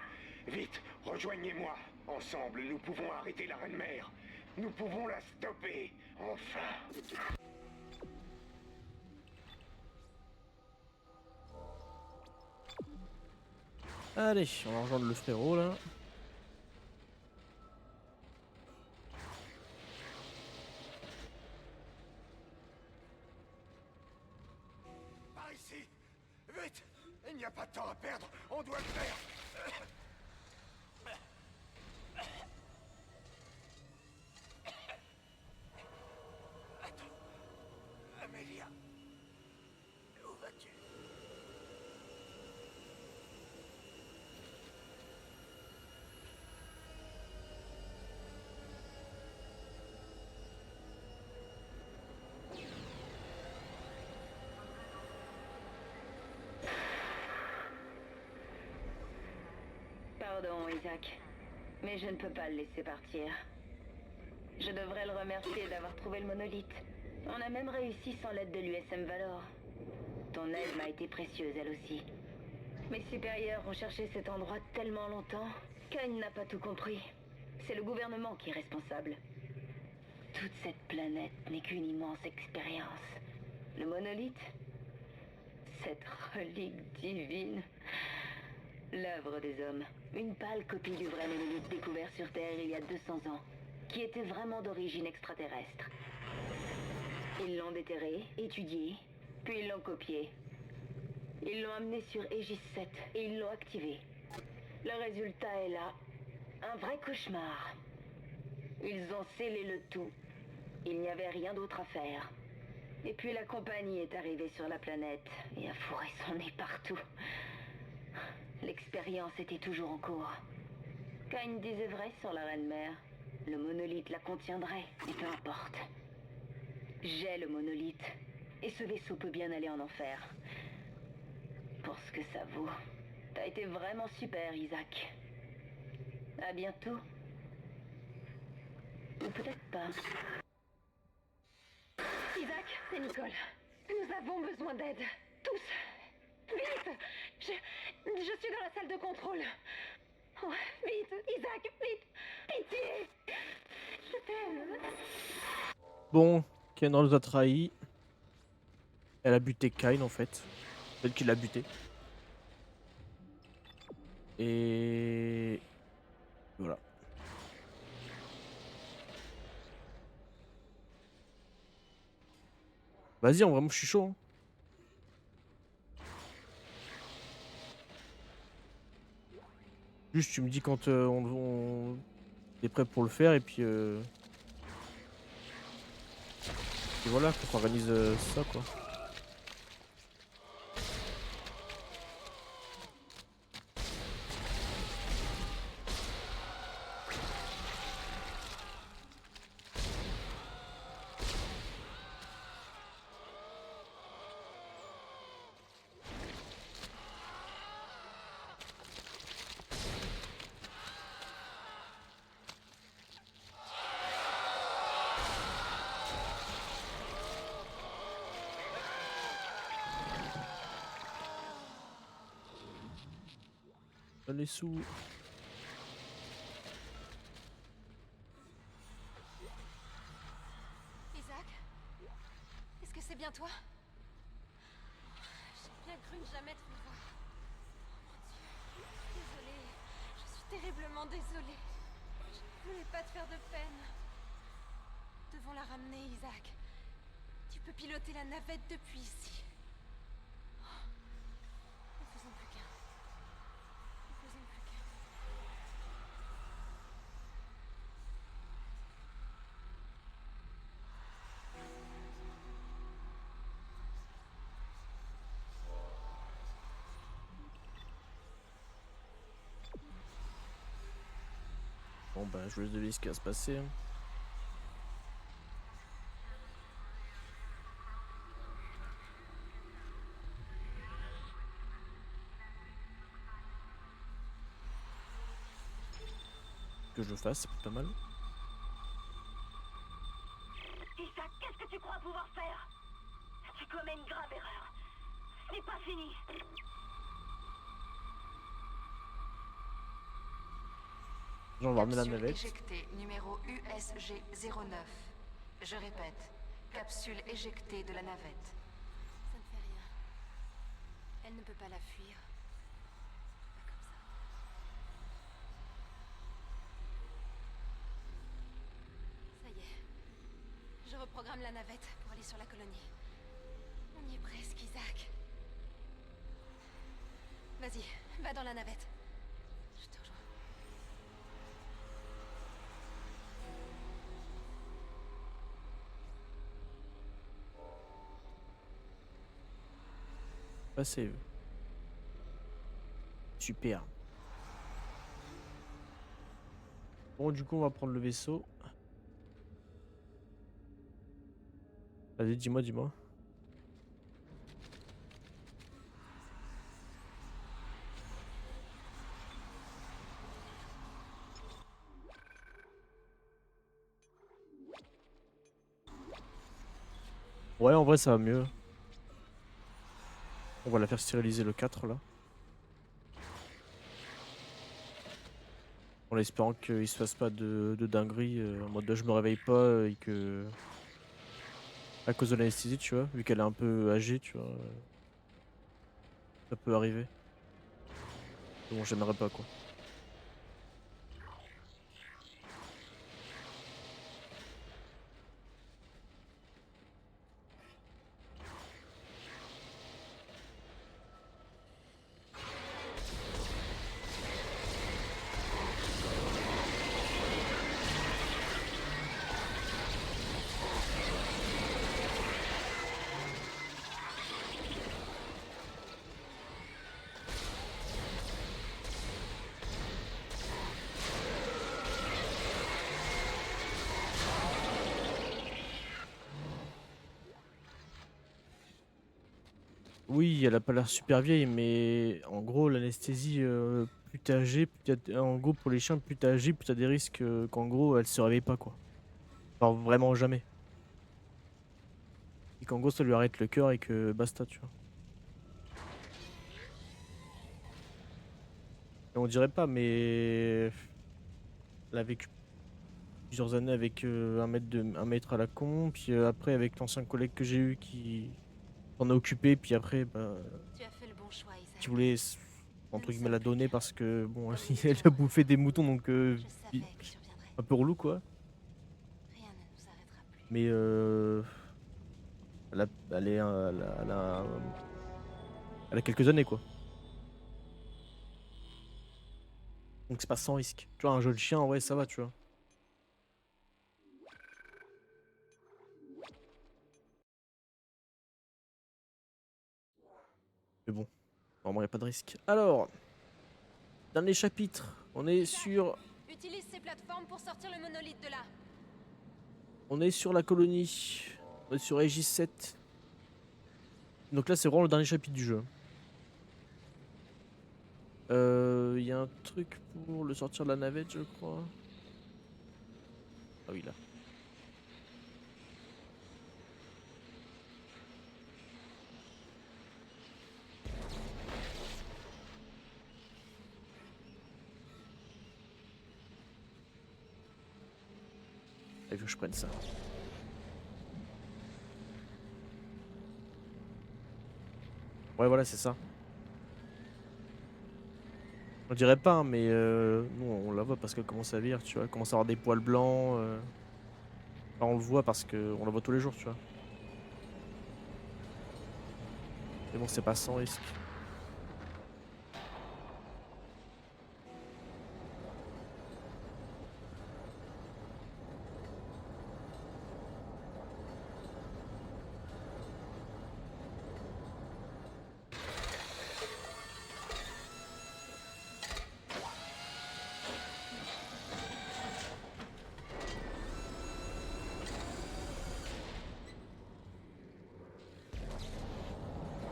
Speaker 4: Vite, rejoignez-moi. Ensemble, nous pouvons arrêter la Reine-Mère. Nous pouvons la stopper. Enfin.
Speaker 1: Allez, on va rejoindre le frérot, là.
Speaker 4: Par ici. Vite. Il n'y a pas de temps à perdre. On doit le faire. Amélia, où vas-tu?
Speaker 2: Pardon, Isaac, mais je ne peux pas le laisser partir. Je devrais le remercier d'avoir trouvé le monolithe. On a même réussi sans l'aide de l'USM Valor. Ton aide m'a été précieuse, elle aussi. Mes supérieurs ont cherché cet endroit tellement longtemps qu'Ain n'a pas tout compris. C'est le gouvernement qui est responsable. Toute cette planète n'est qu'une immense expérience. Le monolithe, cette relique divine, l'œuvre des hommes. Une pâle copie du vrai monolithe découvert sur Terre il y a 200 ans, qui était vraiment d'origine extraterrestre. Ils l'ont déterré, étudié, puis ils l'ont copié. Ils l'ont amené sur Aegis 7 et ils l'ont activé. Le résultat est là. Un vrai cauchemar. Ils ont scellé le tout. Il n'y avait rien d'autre à faire. Et puis la compagnie est arrivée sur la planète et a fourré son nez partout. L'expérience était toujours en cours. Kain disait vrai sur la Reine-Mère. Le monolithe la contiendrait, et peu importe. J'ai le monolithe, et ce vaisseau peut bien aller en enfer. Pour ce que ça vaut, t'as été vraiment super, Isaac. À bientôt. Ou peut-être pas. Isaac, c'est Nicole. Nous avons besoin d'aide. Tous. Vite. Je suis dans la salle de contrôle. Oh, vite, Isaac, vite. Pitié. Je t'aime.
Speaker 1: Bon, Kendra nous a trahis. Elle a buté Kain en fait. C'est elle qui l'a buté. Et voilà. Vas-y, en vrai, moi je suis chaud. Hein. Juste, tu me dis quand on est prêt pour le faire et puis voilà, qu'on s'organise ça quoi. Donne les sous.
Speaker 6: Isaac, est-ce que c'est bien toi? J'ai bien cru ne jamais te revoir. Oh mon Dieu, désolée, je suis terriblement désolée. Je ne voulais pas te faire de peine. Nous devons la ramener, Isaac. Tu peux piloter la navette depuis ici. Oh, ne faisons plus qu'un. Ne faisons plus qu'un.
Speaker 1: Bon bah je vous laisse deviner ce qui va se passer. Hein. Que je fasse, c'est pas mal.
Speaker 2: Isaac, qu'est-ce que tu crois pouvoir faire? Tu commets une grave erreur. Ce n'est pas fini.
Speaker 1: Genre, on va ramener la
Speaker 5: Capsule
Speaker 1: navette.
Speaker 5: éjectée numéro USG 09. Je répète, capsule éjectée de la navette.
Speaker 6: Ça ne fait rien. Elle ne peut pas la fuir. C'est pas comme ça. Ça y est. Je reprogramme la navette pour aller sur la colonie. On y est presque, Isaac. Vas-y, va dans la navette. Je te rejoins.
Speaker 1: Pas save. Super. Bon du coup on va prendre le vaisseau. Vas-y dis-moi, dis-moi. Ouais en vrai ça va mieux. On va la faire stériliser le 4 là. En espérant qu'il se fasse pas de dinguerie en mode je me réveille pas et que À cause de l'anesthésie, tu vois, vu qu'elle est un peu âgée, tu vois, ça peut arriver. Mais bon, j'aimerais pas quoi. Oui, elle a pas l'air super vieille, mais en gros, l'anesthésie, plus t'es âgé, en gros, pour les chiens, plus t'es âgé, plus t'as des risques qu'en gros, elle se réveille pas, quoi. Genre vraiment jamais. Et qu'en gros, ça lui arrête le cœur et que basta, tu vois. Et on dirait pas, mais elle a vécu plusieurs années avec un maître à la con, puis après avec l'ancien collègue que j'ai eu qui s'en a occupé, puis après, bah,
Speaker 6: Tu as fait le bon choix,
Speaker 1: qui
Speaker 6: Isaac.
Speaker 1: voulait,
Speaker 6: Nous
Speaker 1: entre
Speaker 6: ne
Speaker 1: guillemets,
Speaker 6: sommes
Speaker 1: la
Speaker 6: plus
Speaker 1: donner
Speaker 6: qu'un.
Speaker 1: parce que, bon,
Speaker 6: Comme nous
Speaker 1: elle
Speaker 6: étions
Speaker 1: a
Speaker 6: avant.
Speaker 1: bouffé des moutons, donc
Speaker 6: Je savais que tu reviendrais.
Speaker 1: un peu relou, quoi.
Speaker 6: Rien ne nous arrêtera plus.
Speaker 1: Mais elle est, elle a quelques années, quoi. Donc c'est pas sans risque. Tu vois, un jeune chien, ouais, ça va, tu vois. Mais bon, normalement, il a pas de risque. Alors, dernier chapitre. On est sur,
Speaker 6: Utilise ces plateformes pour sortir le monolithe de là.
Speaker 1: on est sur la colonie. On est sur Aegis 7. Donc là, c'est vraiment le dernier chapitre du jeu. Il y a un truc pour le sortir de la navette, je crois. Ah oui, là. Il faut que je prenne ça. Ouais, voilà, c'est ça. On dirait pas, hein, mais nous, on la voit parce qu'elle commence à vieillir, tu vois. Elle commence à avoir des poils blancs. Enfin, on le voit parce qu'on la voit tous les jours, tu vois. Mais bon, c'est pas sans risque.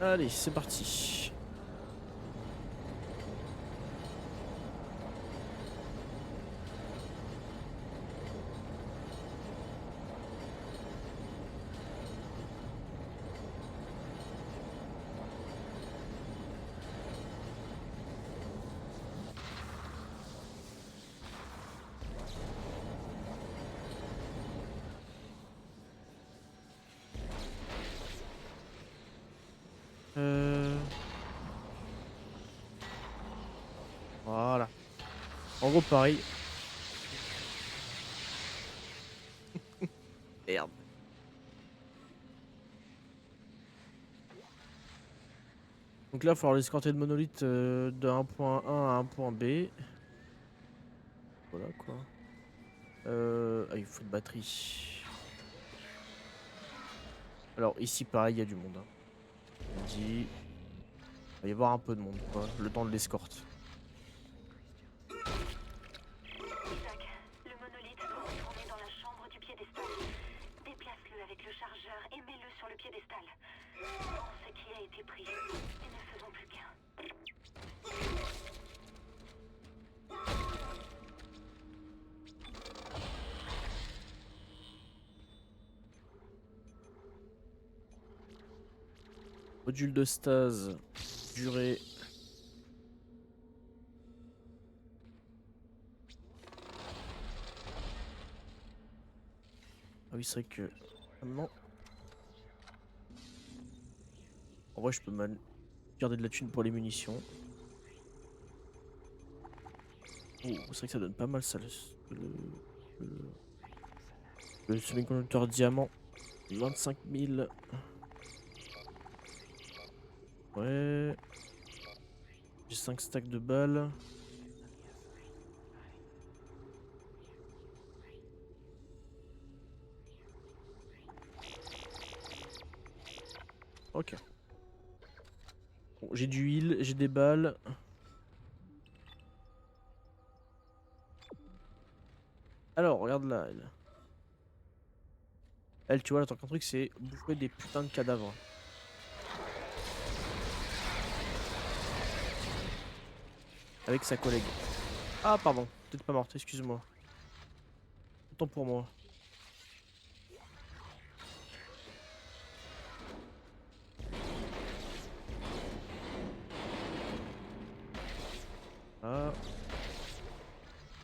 Speaker 1: Allez, c'est parti. Euh... Voilà. En gros, pareil. Merde. Donc là, il va falloir escorter le monolithe de un point A à un point B. Voilà quoi. Ah, il faut une batterie. Alors ici, pareil, il y a du monde, hein. On dit, il va y avoir un peu de monde, quoi. Le temps de l'escorte.
Speaker 2: Isaac, le monolithe doit retourner dans la chambre du piédestal. Déplace-le avec le chargeur et mets-le sur le piédestal. Prends ce qui a été pris et ne faisons plus qu'un.
Speaker 1: Module de stase. Durée. Ah oui, c'est vrai que... Maintenant... En vrai, je peux mal garder de la thune pour les munitions. Oh, c'est vrai que ça donne pas mal ça, le semi-conducteur diamant. 25 000. Ouais. J'ai 5 stacks de balles. Ok. Bon, j'ai du heal, j'ai des balles. Alors, regarde là, elle. Elle, tu vois, là, ton truc, c'est bouffer des putains de cadavres. Avec sa collègue. Ah, pardon. Peut-être pas morte, excuse-moi. Autant pour moi. Ah.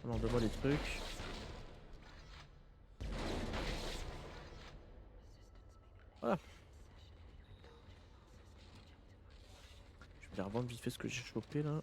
Speaker 1: Alors, donne-moi des trucs. Voilà. Je vais revendre vite fait ce que j'ai chopé là.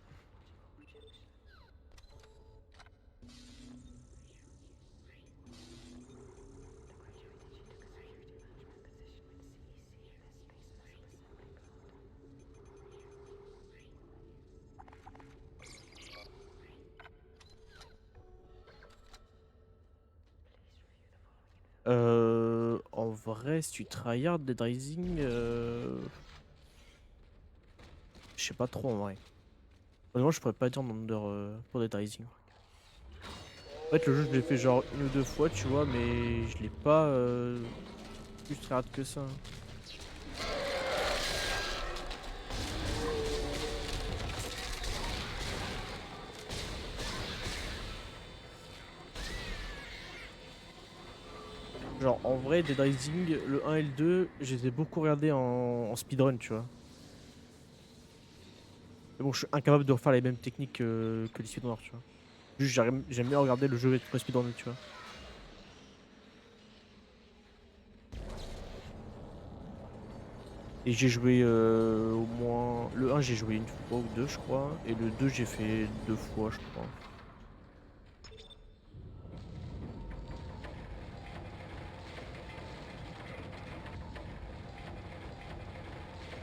Speaker 1: En vrai, si tu tryhard Dead Rising, je sais pas trop en vrai. Honnêtement, je pourrais pas dire nombre d'heures pour Dead Rising. En fait, le jeu, je l'ai fait genre 1 ou 2 fois, tu vois, mais je l'ai pas plus tryhard que ça. Genre, en vrai, Dead Rising, le 1 et le 2, je les ai beaucoup regardés en speedrun, tu vois. Mais bon, je suis incapable de refaire les mêmes techniques que les speedrunners, tu vois. Juste, j'aime bien regarder le jeu être speedrunné, tu vois. Et j'ai joué au moins... Le 1, j'ai joué 1 fois ou 2, je crois. Et le 2, j'ai fait 2 fois, je crois.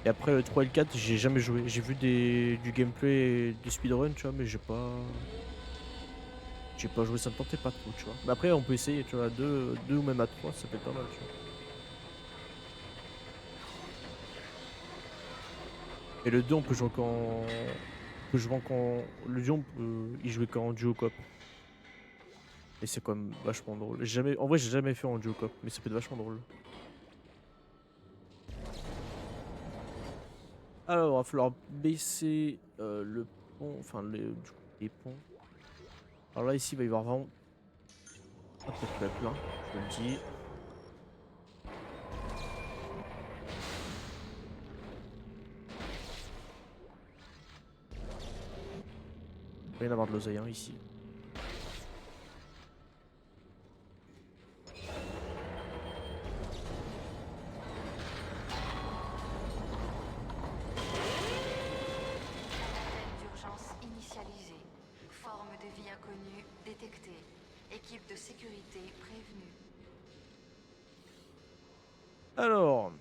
Speaker 1: Et après, le 3 et le 4, j'ai jamais joué. J'ai vu du gameplay et du speedrun, tu vois, mais j'ai pas... J'ai pas joué, ça me tentait pas trop, tu vois. Mais après, on peut essayer, tu vois, à 2 ou même à 3, ça peut être pas mal, tu vois. Et le 2, on peut jouer qu'en... On peut jouer qu'en... Le 2, on peut y jouer qu'en duo coop. Et c'est quand même vachement drôle. Jamais... En vrai, j'ai jamais fait en duo coop, mais ça peut être vachement drôle. Alors, il va falloir baisser le pont, enfin les ponts. Alors là, ici, il va y avoir vraiment... Ah, peut-être qu'il va être plein, je le dis. Il va y en avoir de l'oseille hein, ici.
Speaker 5: D'urgence initialisée. Forme de vie inconnue détectée. Équipe de sécurité prévenue.
Speaker 1: Alors...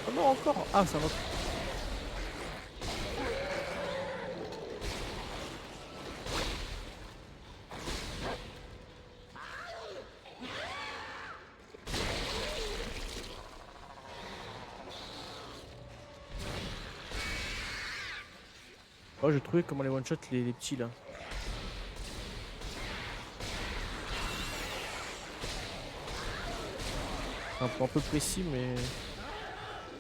Speaker 1: Ah non, encore. Ah, ça va. Oh, j'ai trouvé comment les one-shot les petits là. Un point un peu précis, mais.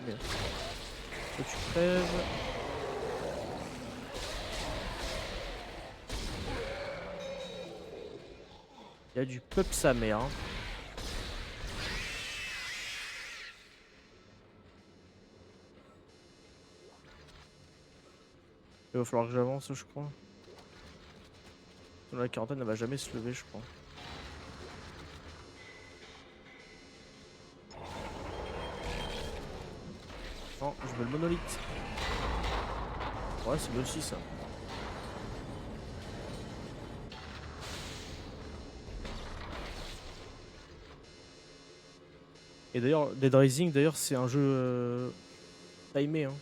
Speaker 1: Bien. Toi, tu crèves. Il y a du peuple sa mère. Hein. Il va falloir que j'avance, je crois. La quarantaine, elle va jamais se lever, je crois. Non, je veux le monolithe. Ouais, c'est bien aussi ça. Et d'ailleurs, Dead Rising, d'ailleurs, c'est un jeu timé. Hein.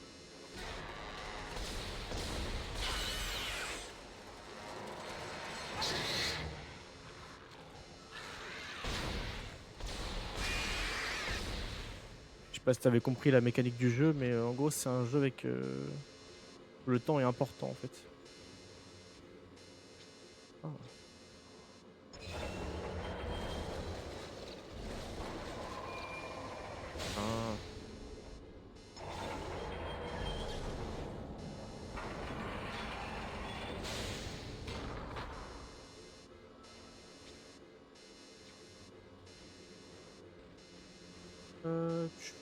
Speaker 1: Je sais pas si t'avais compris la mécanique du jeu, mais en gros, c'est un jeu avec le temps est important en fait. Ah. Ah. Tch.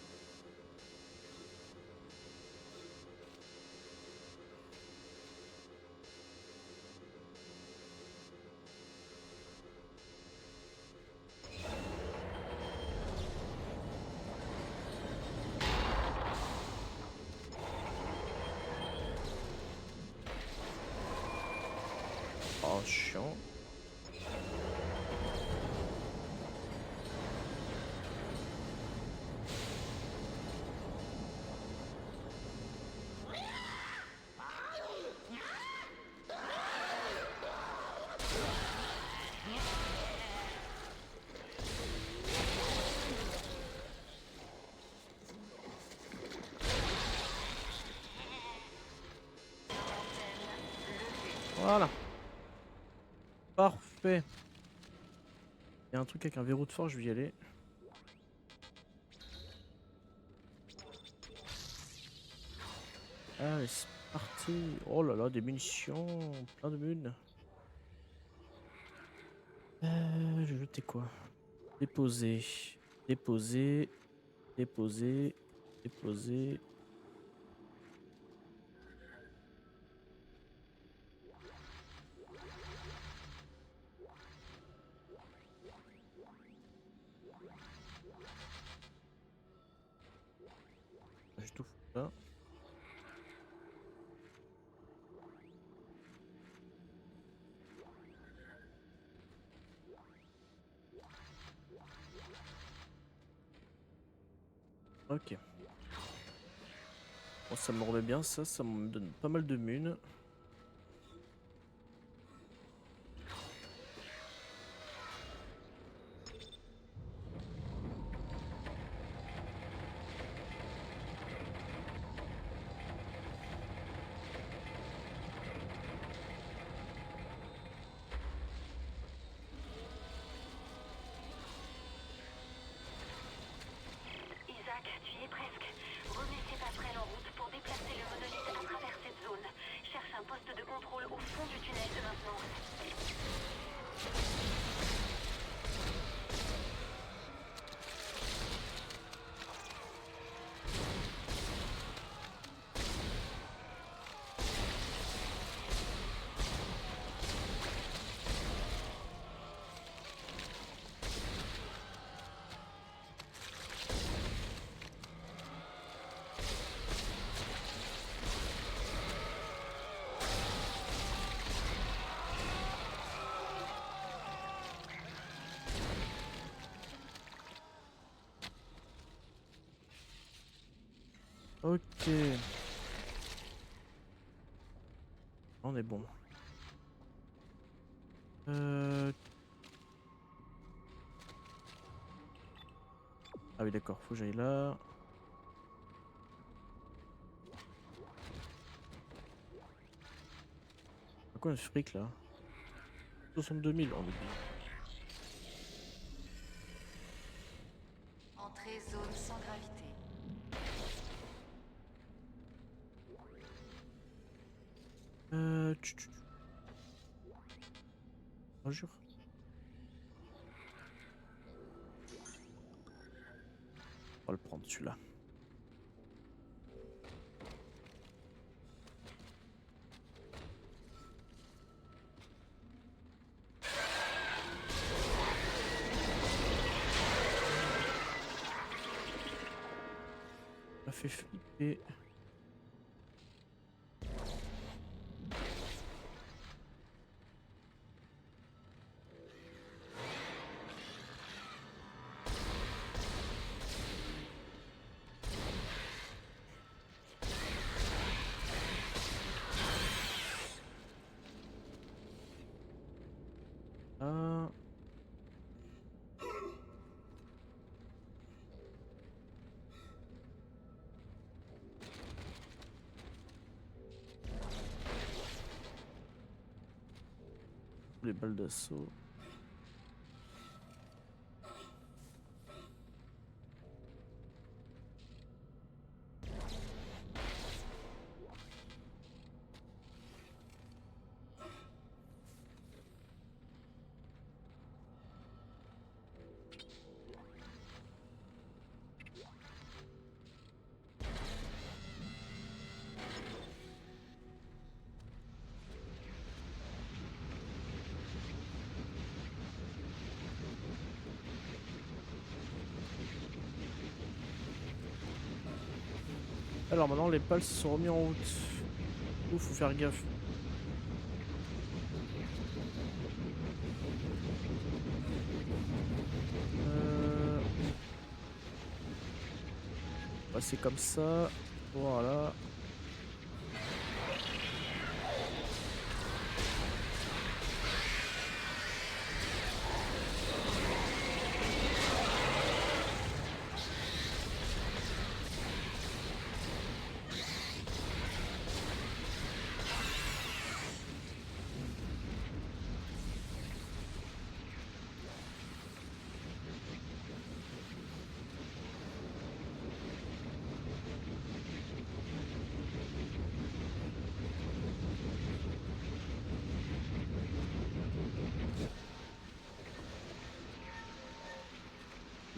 Speaker 1: Oh, chiant. Voilà. Parfait. Il y a un truc avec un verrou de force, je vais y aller. Allez, c'est parti. Oh là là, des munitions, plein de mun. Je vais jeter quoi? Déposer, déposer, déposer, déposer. Je tout fous là. Ok. Bon, ça me remet bien ça me donne pas mal de mun.
Speaker 2: Isaac, tu y es presque. Remets ces passerelles en route pour déplacer le monolithe à travers cette zone. Cherche un poste de contrôle au fond du tunnel de maintenance.
Speaker 1: Ok. On est bon. Ah oui d'accord, faut que j'aille là. À quoi le fric là? 62 000, on est bien.
Speaker 5: Entrée Entrez zone sans gravité.
Speaker 1: Tu. Bonjour. On va le prendre celui-là. Ça fait flipper. Ah. Les balles d'assaut. Alors maintenant les pales se sont remis en route. Ouh, faut faire gaffe. Passer comme ça. Voilà.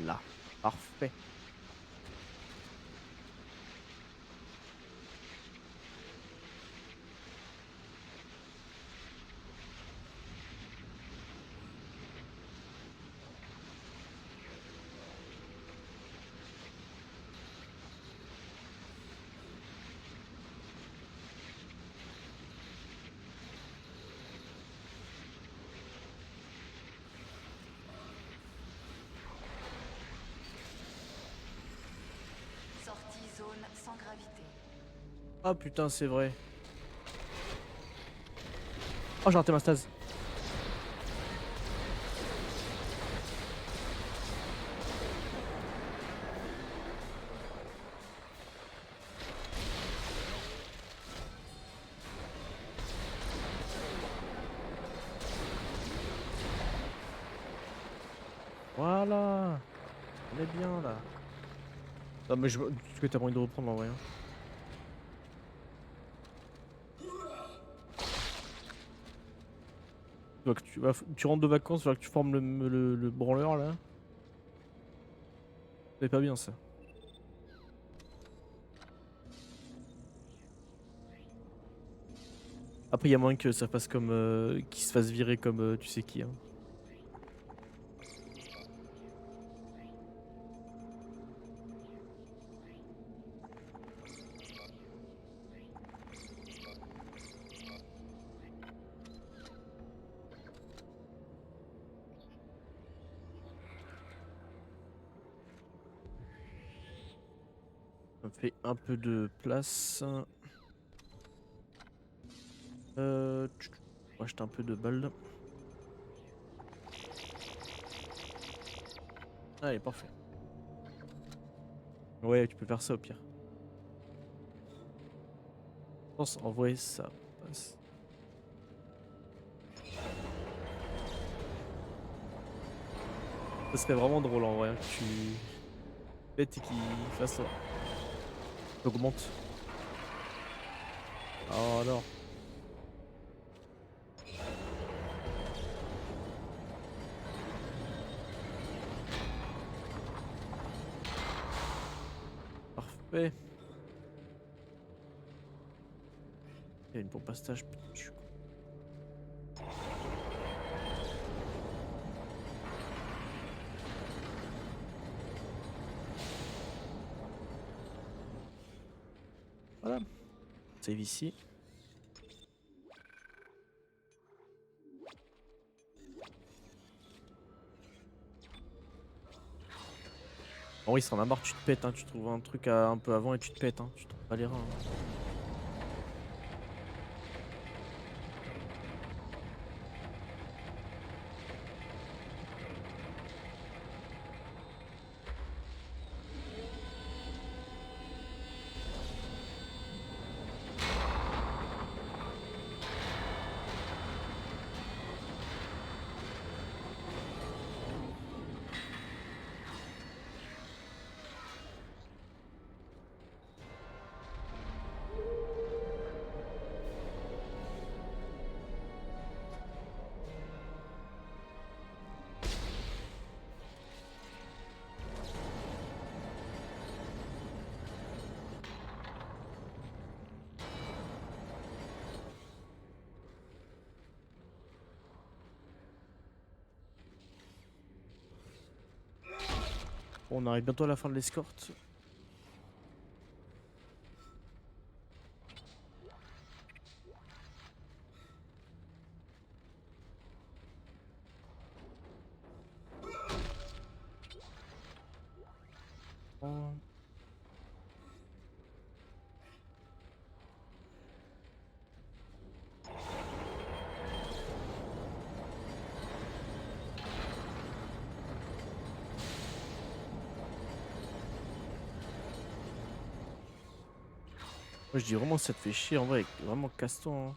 Speaker 1: Là. Parfait.
Speaker 5: Sortie zone sans gravité.
Speaker 1: Ah putain, c'est vrai. Oh, j'ai raté ma stase. Voilà. On est bien là. Non mais je... Tu que t'as pas envie de reprendre en vrai. Hein. Donc tu rentres de vacances, il va que tu formes le branleur là. C'est pas bien ça. Après il y a moyen que ça fasse comme... qu'il se fasse virer comme tu sais qui. Hein. On fait un peu de place. On va acheter un peu de balles. Allez, parfait. Ouais, tu peux faire ça au pire. Je pense en vrai ça passe. Ça serait vraiment drôle en vrai. Hein, que tu... pète et qui fasse. Augmente. Oh alors. Parfait. Il y a une pompe à stage. Putain, je suis con. Voilà. Save ici. En vrai, il s'en a marre, tu te pètes, hein. Tu trouves un truc un peu avant et tu te pètes, hein. Tu te trouves pas les reins, hein. Bon, on arrive bientôt à la fin de l'escorte. Moi je dis vraiment ça te fait chier en vrai, vraiment casse-toi, hein.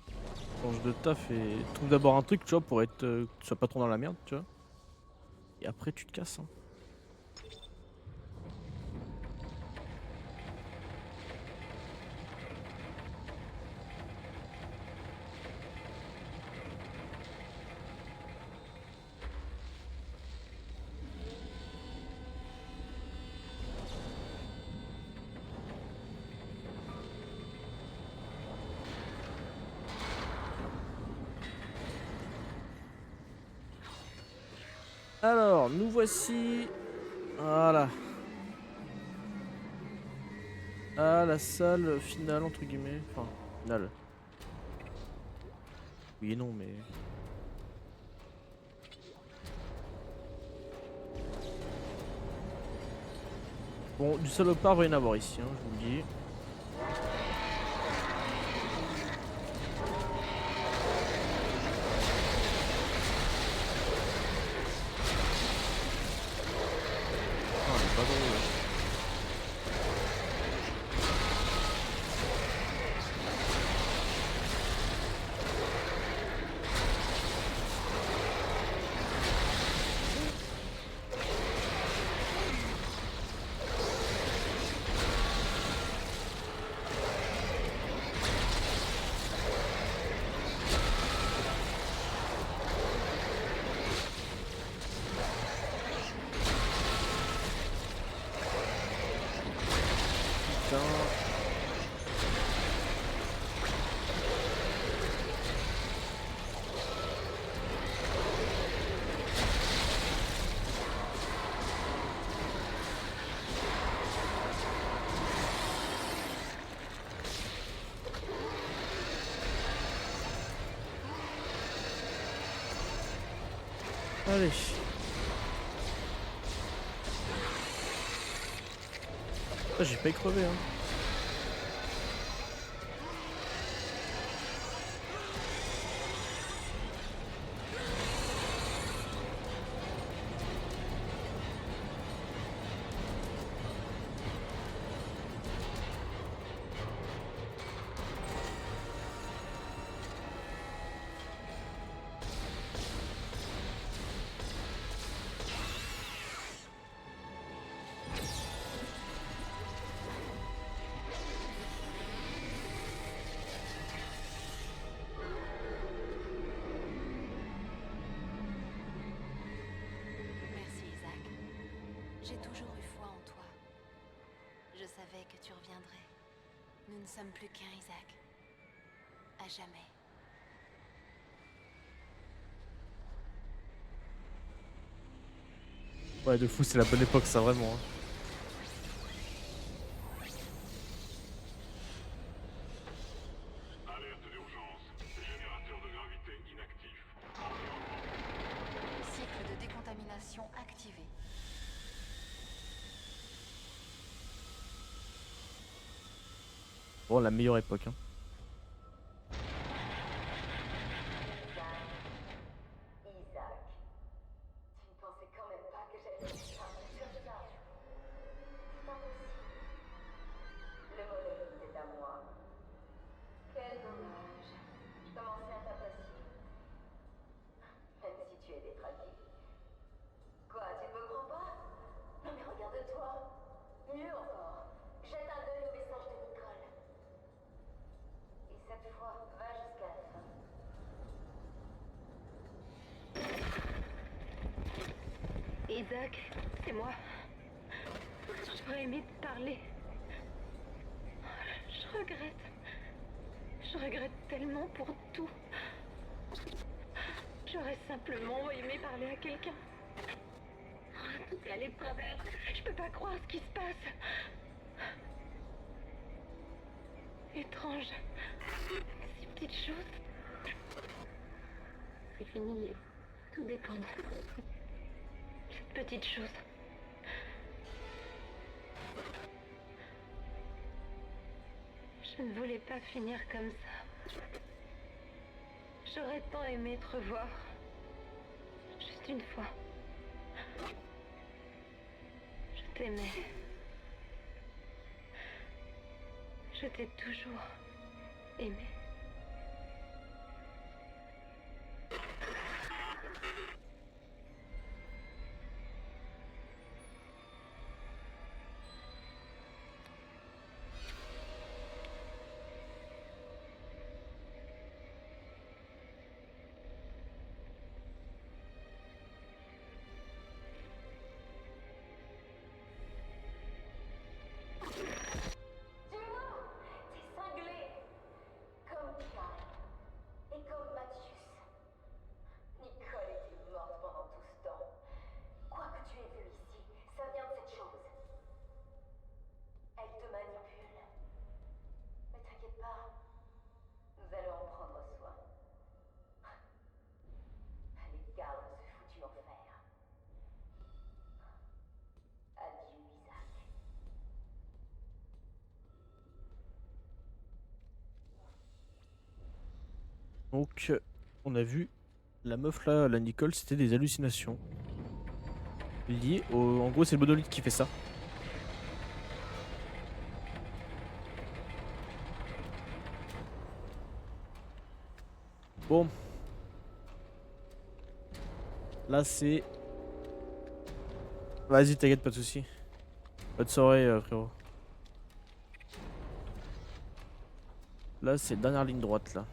Speaker 1: Change de taf et trouve d'abord un truc, tu vois, pour être que tu sois pas trop dans la merde, tu vois. Et après tu te casses, hein. Alors, nous voici. Voilà. À la salle finale, entre guillemets. Enfin, finale. Oui et non, mais. Bon, du salopard, va y en avoir ici, hein, je vous le dis. Ah, il est pas drôle, là. Putain. Allez. Ah, j'ai failli crever, hein.
Speaker 5: J'ai toujours eu foi en toi. Je savais que tu reviendrais. Nous ne sommes plus qu'un, Isaac. À jamais.
Speaker 1: Ouais, de fou, c'est la bonne époque, ça, vraiment. Hein.
Speaker 4: Alerte d'urgence. Générateur de gravité inactif.
Speaker 5: Cycle de décontamination activé.
Speaker 1: Bon, la meilleure époque. Hein.
Speaker 2: Isaac, tu ne pensais quand même pas que j'allais faire ça sur ça. C'est pas possible. Le monolithe est à moi. Quel dommage. Je commençais à t'apprécier. Même si tu es détraqué. Quoi, tu ne me crois pas? Non mais regarde-toi. Mieux encore. Jette un œil au message de Nicole. Et cette fois, va jusqu'à la fin. Isaac, c'est moi. J'aurais aimé te parler. Je regrette. Je regrette tellement pour tout. J'aurais simplement aimé parler à quelqu'un. Tout est allé de travers. Je peux pas croire ce qui se passe. Étrange. Ces petites choses. C'est fini. Tout dépend de cette petite chose. Je ne voulais pas finir comme ça. J'aurais tant aimé te revoir. Juste une fois. Je t'aimais. Je t'ai toujours aimé.
Speaker 1: Donc, on a vu la meuf là, la Nicole, c'était des hallucinations. Liées au. En gros, c'est le monolithe qui fait ça. Bon. Là, c'est. Vas-y, t'inquiète, pas de soucis. Bonne soirée, frérot. Là, c'est la dernière ligne droite là.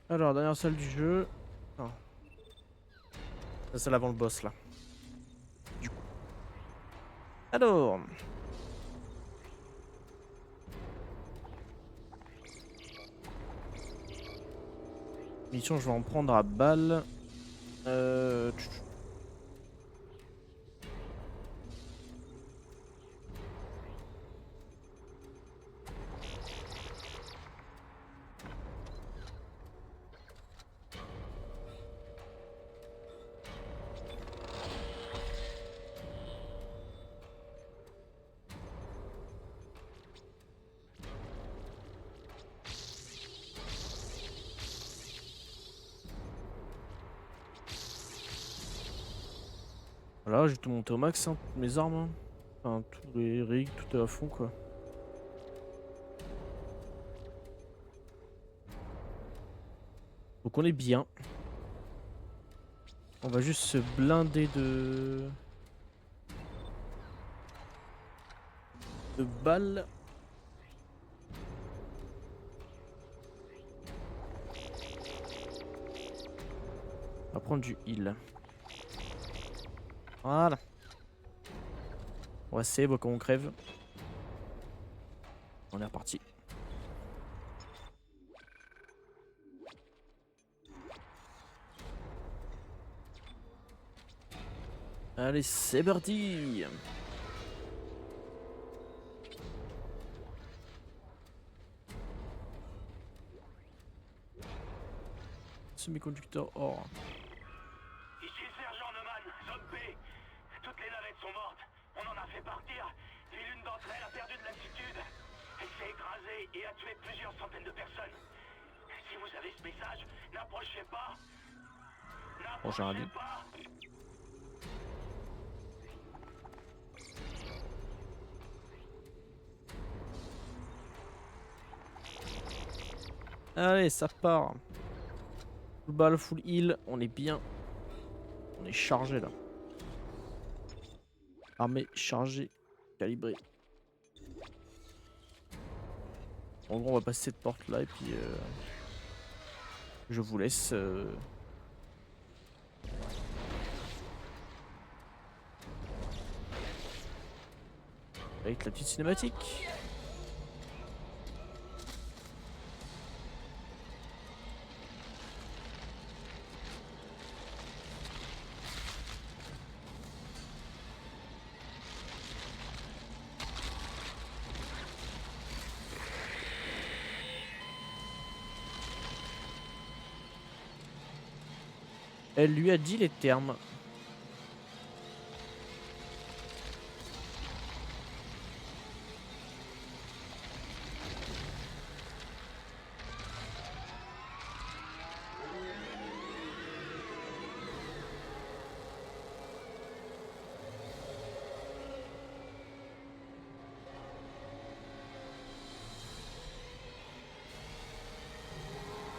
Speaker 1: Alors, dernière salle du jeu. Non. La salle avant le boss là. Du coup. Alors. Mission, je vais en prendre à balle. Voilà, j'ai tout monté au max, hein, toutes mes armes. Hein. Enfin, tous les rigs, tout est à fond quoi. Donc on est bien. On va juste se blinder de balles. On va prendre du heal. Voilà. On va save quand on crève. On est reparti. Allez, c'est parti. Semi-conducteur or.
Speaker 4: Ici le sergent Neumann, zone B. Toutes les navettes sont mortes. On en a fait partir. Et l'une d'entre elles a perdu de l'altitude. Elle s'est écrasée et a tué plusieurs centaines de personnes. Si vous avez ce message, n'approchez pas.
Speaker 1: Bon, j'ai rien dit.
Speaker 4: N'approchez pas.
Speaker 1: Allez, ça part. Full balle, full heal, on est bien. On est chargé là. Armée chargée, calibrée. En gros, on va passer cette porte là et puis je vous laisse. Avec la petite cinématique. Elle lui a dit les termes.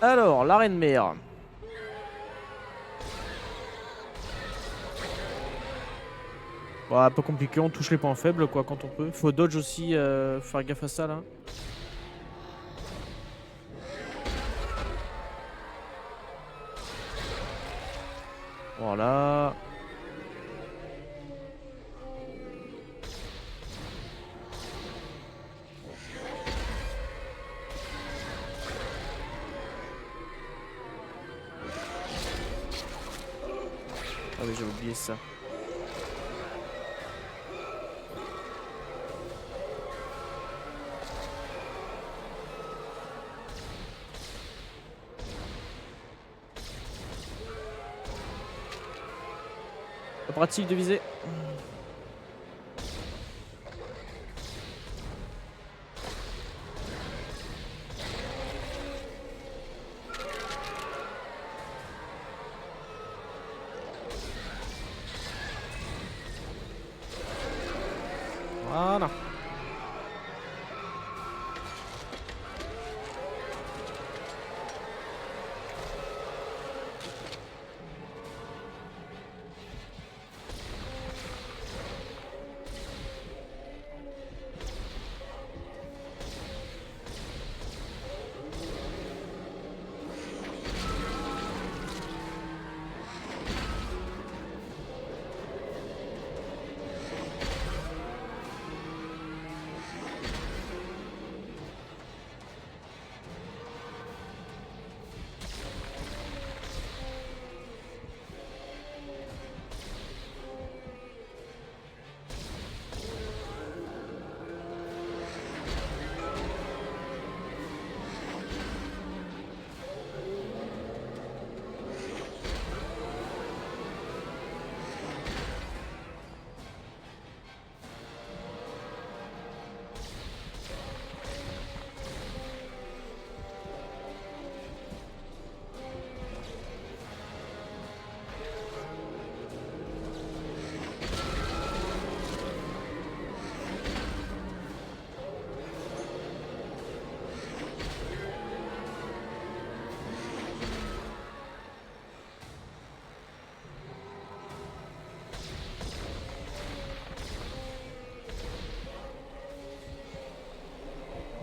Speaker 1: Alors, la reine mère. Bon, un peu compliqué, on touche les points faibles quoi quand on peut. Faut dodge aussi, faire gaffe à ça là. Voilà. Ah oui, j'ai oublié ça. Pas pratique de viser. Voilà.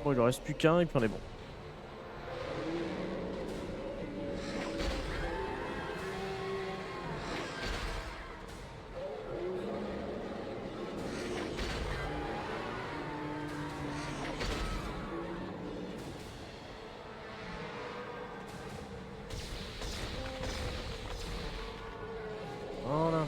Speaker 1: Bon, il en reste plus qu'un et puis on est bon. Voilà.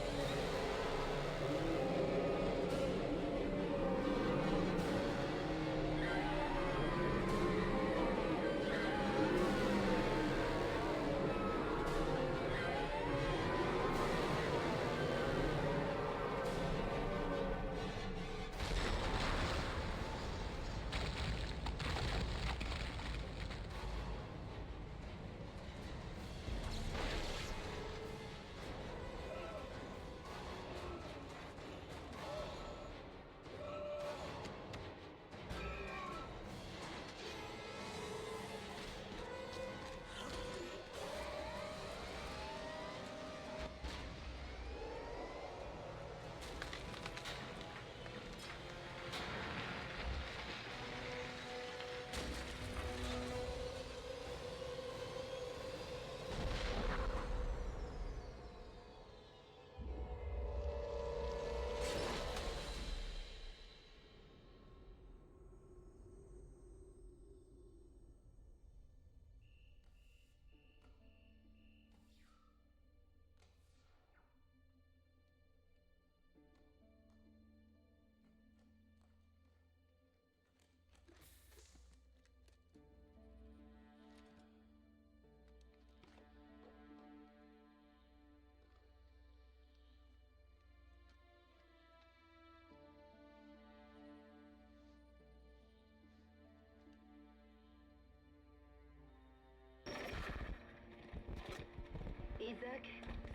Speaker 2: Isaac,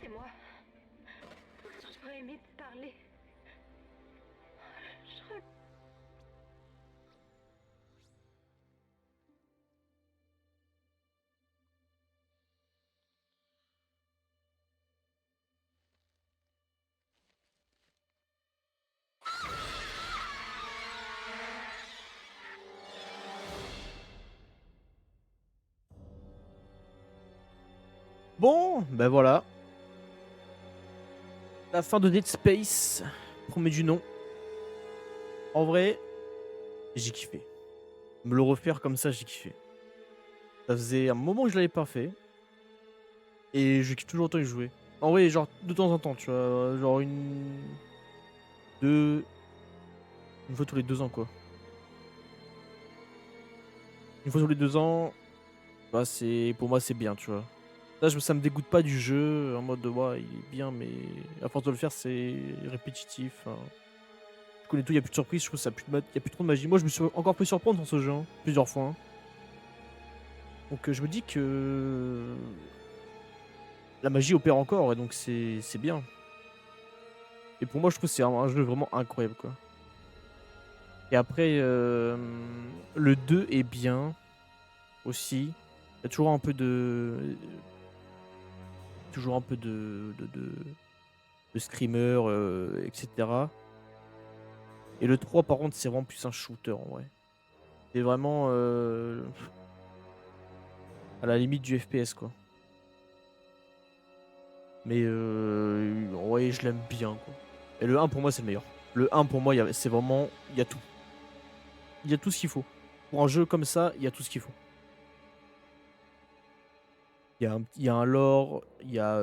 Speaker 2: c'est moi. J'aurais aimé te parler. Je...
Speaker 1: Bon, ben voilà. La fin de Dead Space. Premier du nom. En vrai, j'ai kiffé. Me le refaire comme ça, j'ai kiffé. Ça faisait un moment que je l'avais pas fait. Et je kiffe toujours autant y jouer. En vrai, genre de temps en temps, tu vois. Genre deux. Une fois tous les 2 ans, quoi. Une fois tous les 2 ans, bah, pour moi, c'est bien, tu vois. Là, ça me dégoûte pas du jeu, en mode de ouais, il est bien, mais à force de le faire, c'est répétitif. Hein. Je connais tout, il y a plus de surprise, je trouve que ça a plus y a plus trop de magie. Moi, je me suis encore fait surprendre dans ce jeu, hein, plusieurs fois. Hein. Donc, je me dis que la magie opère encore, et donc c'est bien. Et pour moi, je trouve que c'est un jeu vraiment incroyable, quoi. Et après, le 2 est bien aussi. Il y a toujours un peu de. Toujours un peu de screamer, etc. Et le 3, par contre, c'est vraiment plus un shooter en vrai. C'est vraiment à la limite du FPS, quoi. Mais en vrai, je l'aime bien, quoi. Et le 1, pour moi, c'est le meilleur. Le 1, pour moi, c'est vraiment. Il y a tout. Il y a tout ce qu'il faut. Pour un jeu comme ça, il y a tout ce qu'il faut. Il y a un lore, il y a.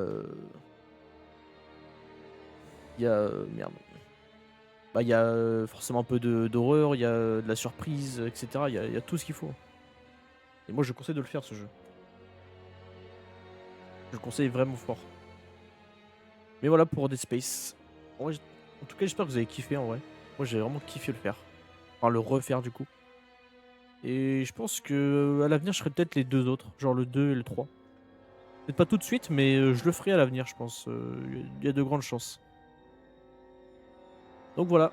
Speaker 1: Il y a. Merde. Bah, il y a forcément un peu d'horreur, il y a de la surprise, etc. Il y a tout ce qu'il faut. Et moi, je conseille de le faire, ce jeu. Je le conseille vraiment fort. Mais voilà pour Dead Space. En tout cas, j'espère que vous avez kiffé en vrai. Moi, j'ai vraiment kiffé le faire. Enfin, le refaire du coup. Et je pense que à l'avenir, je ferai peut-être les 2 autres. Genre le 2 et le 3. Peut-être pas tout de suite, mais je le ferai à l'avenir, je pense. Il y a de grandes chances. Donc voilà.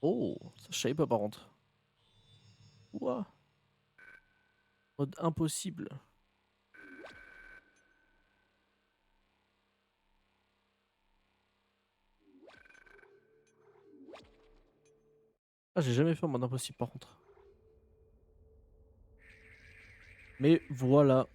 Speaker 1: Oh, ça je savais pas par contre. Ouah. Mode impossible. Ah, j'ai jamais fait en mode impossible par contre. Mais voilà.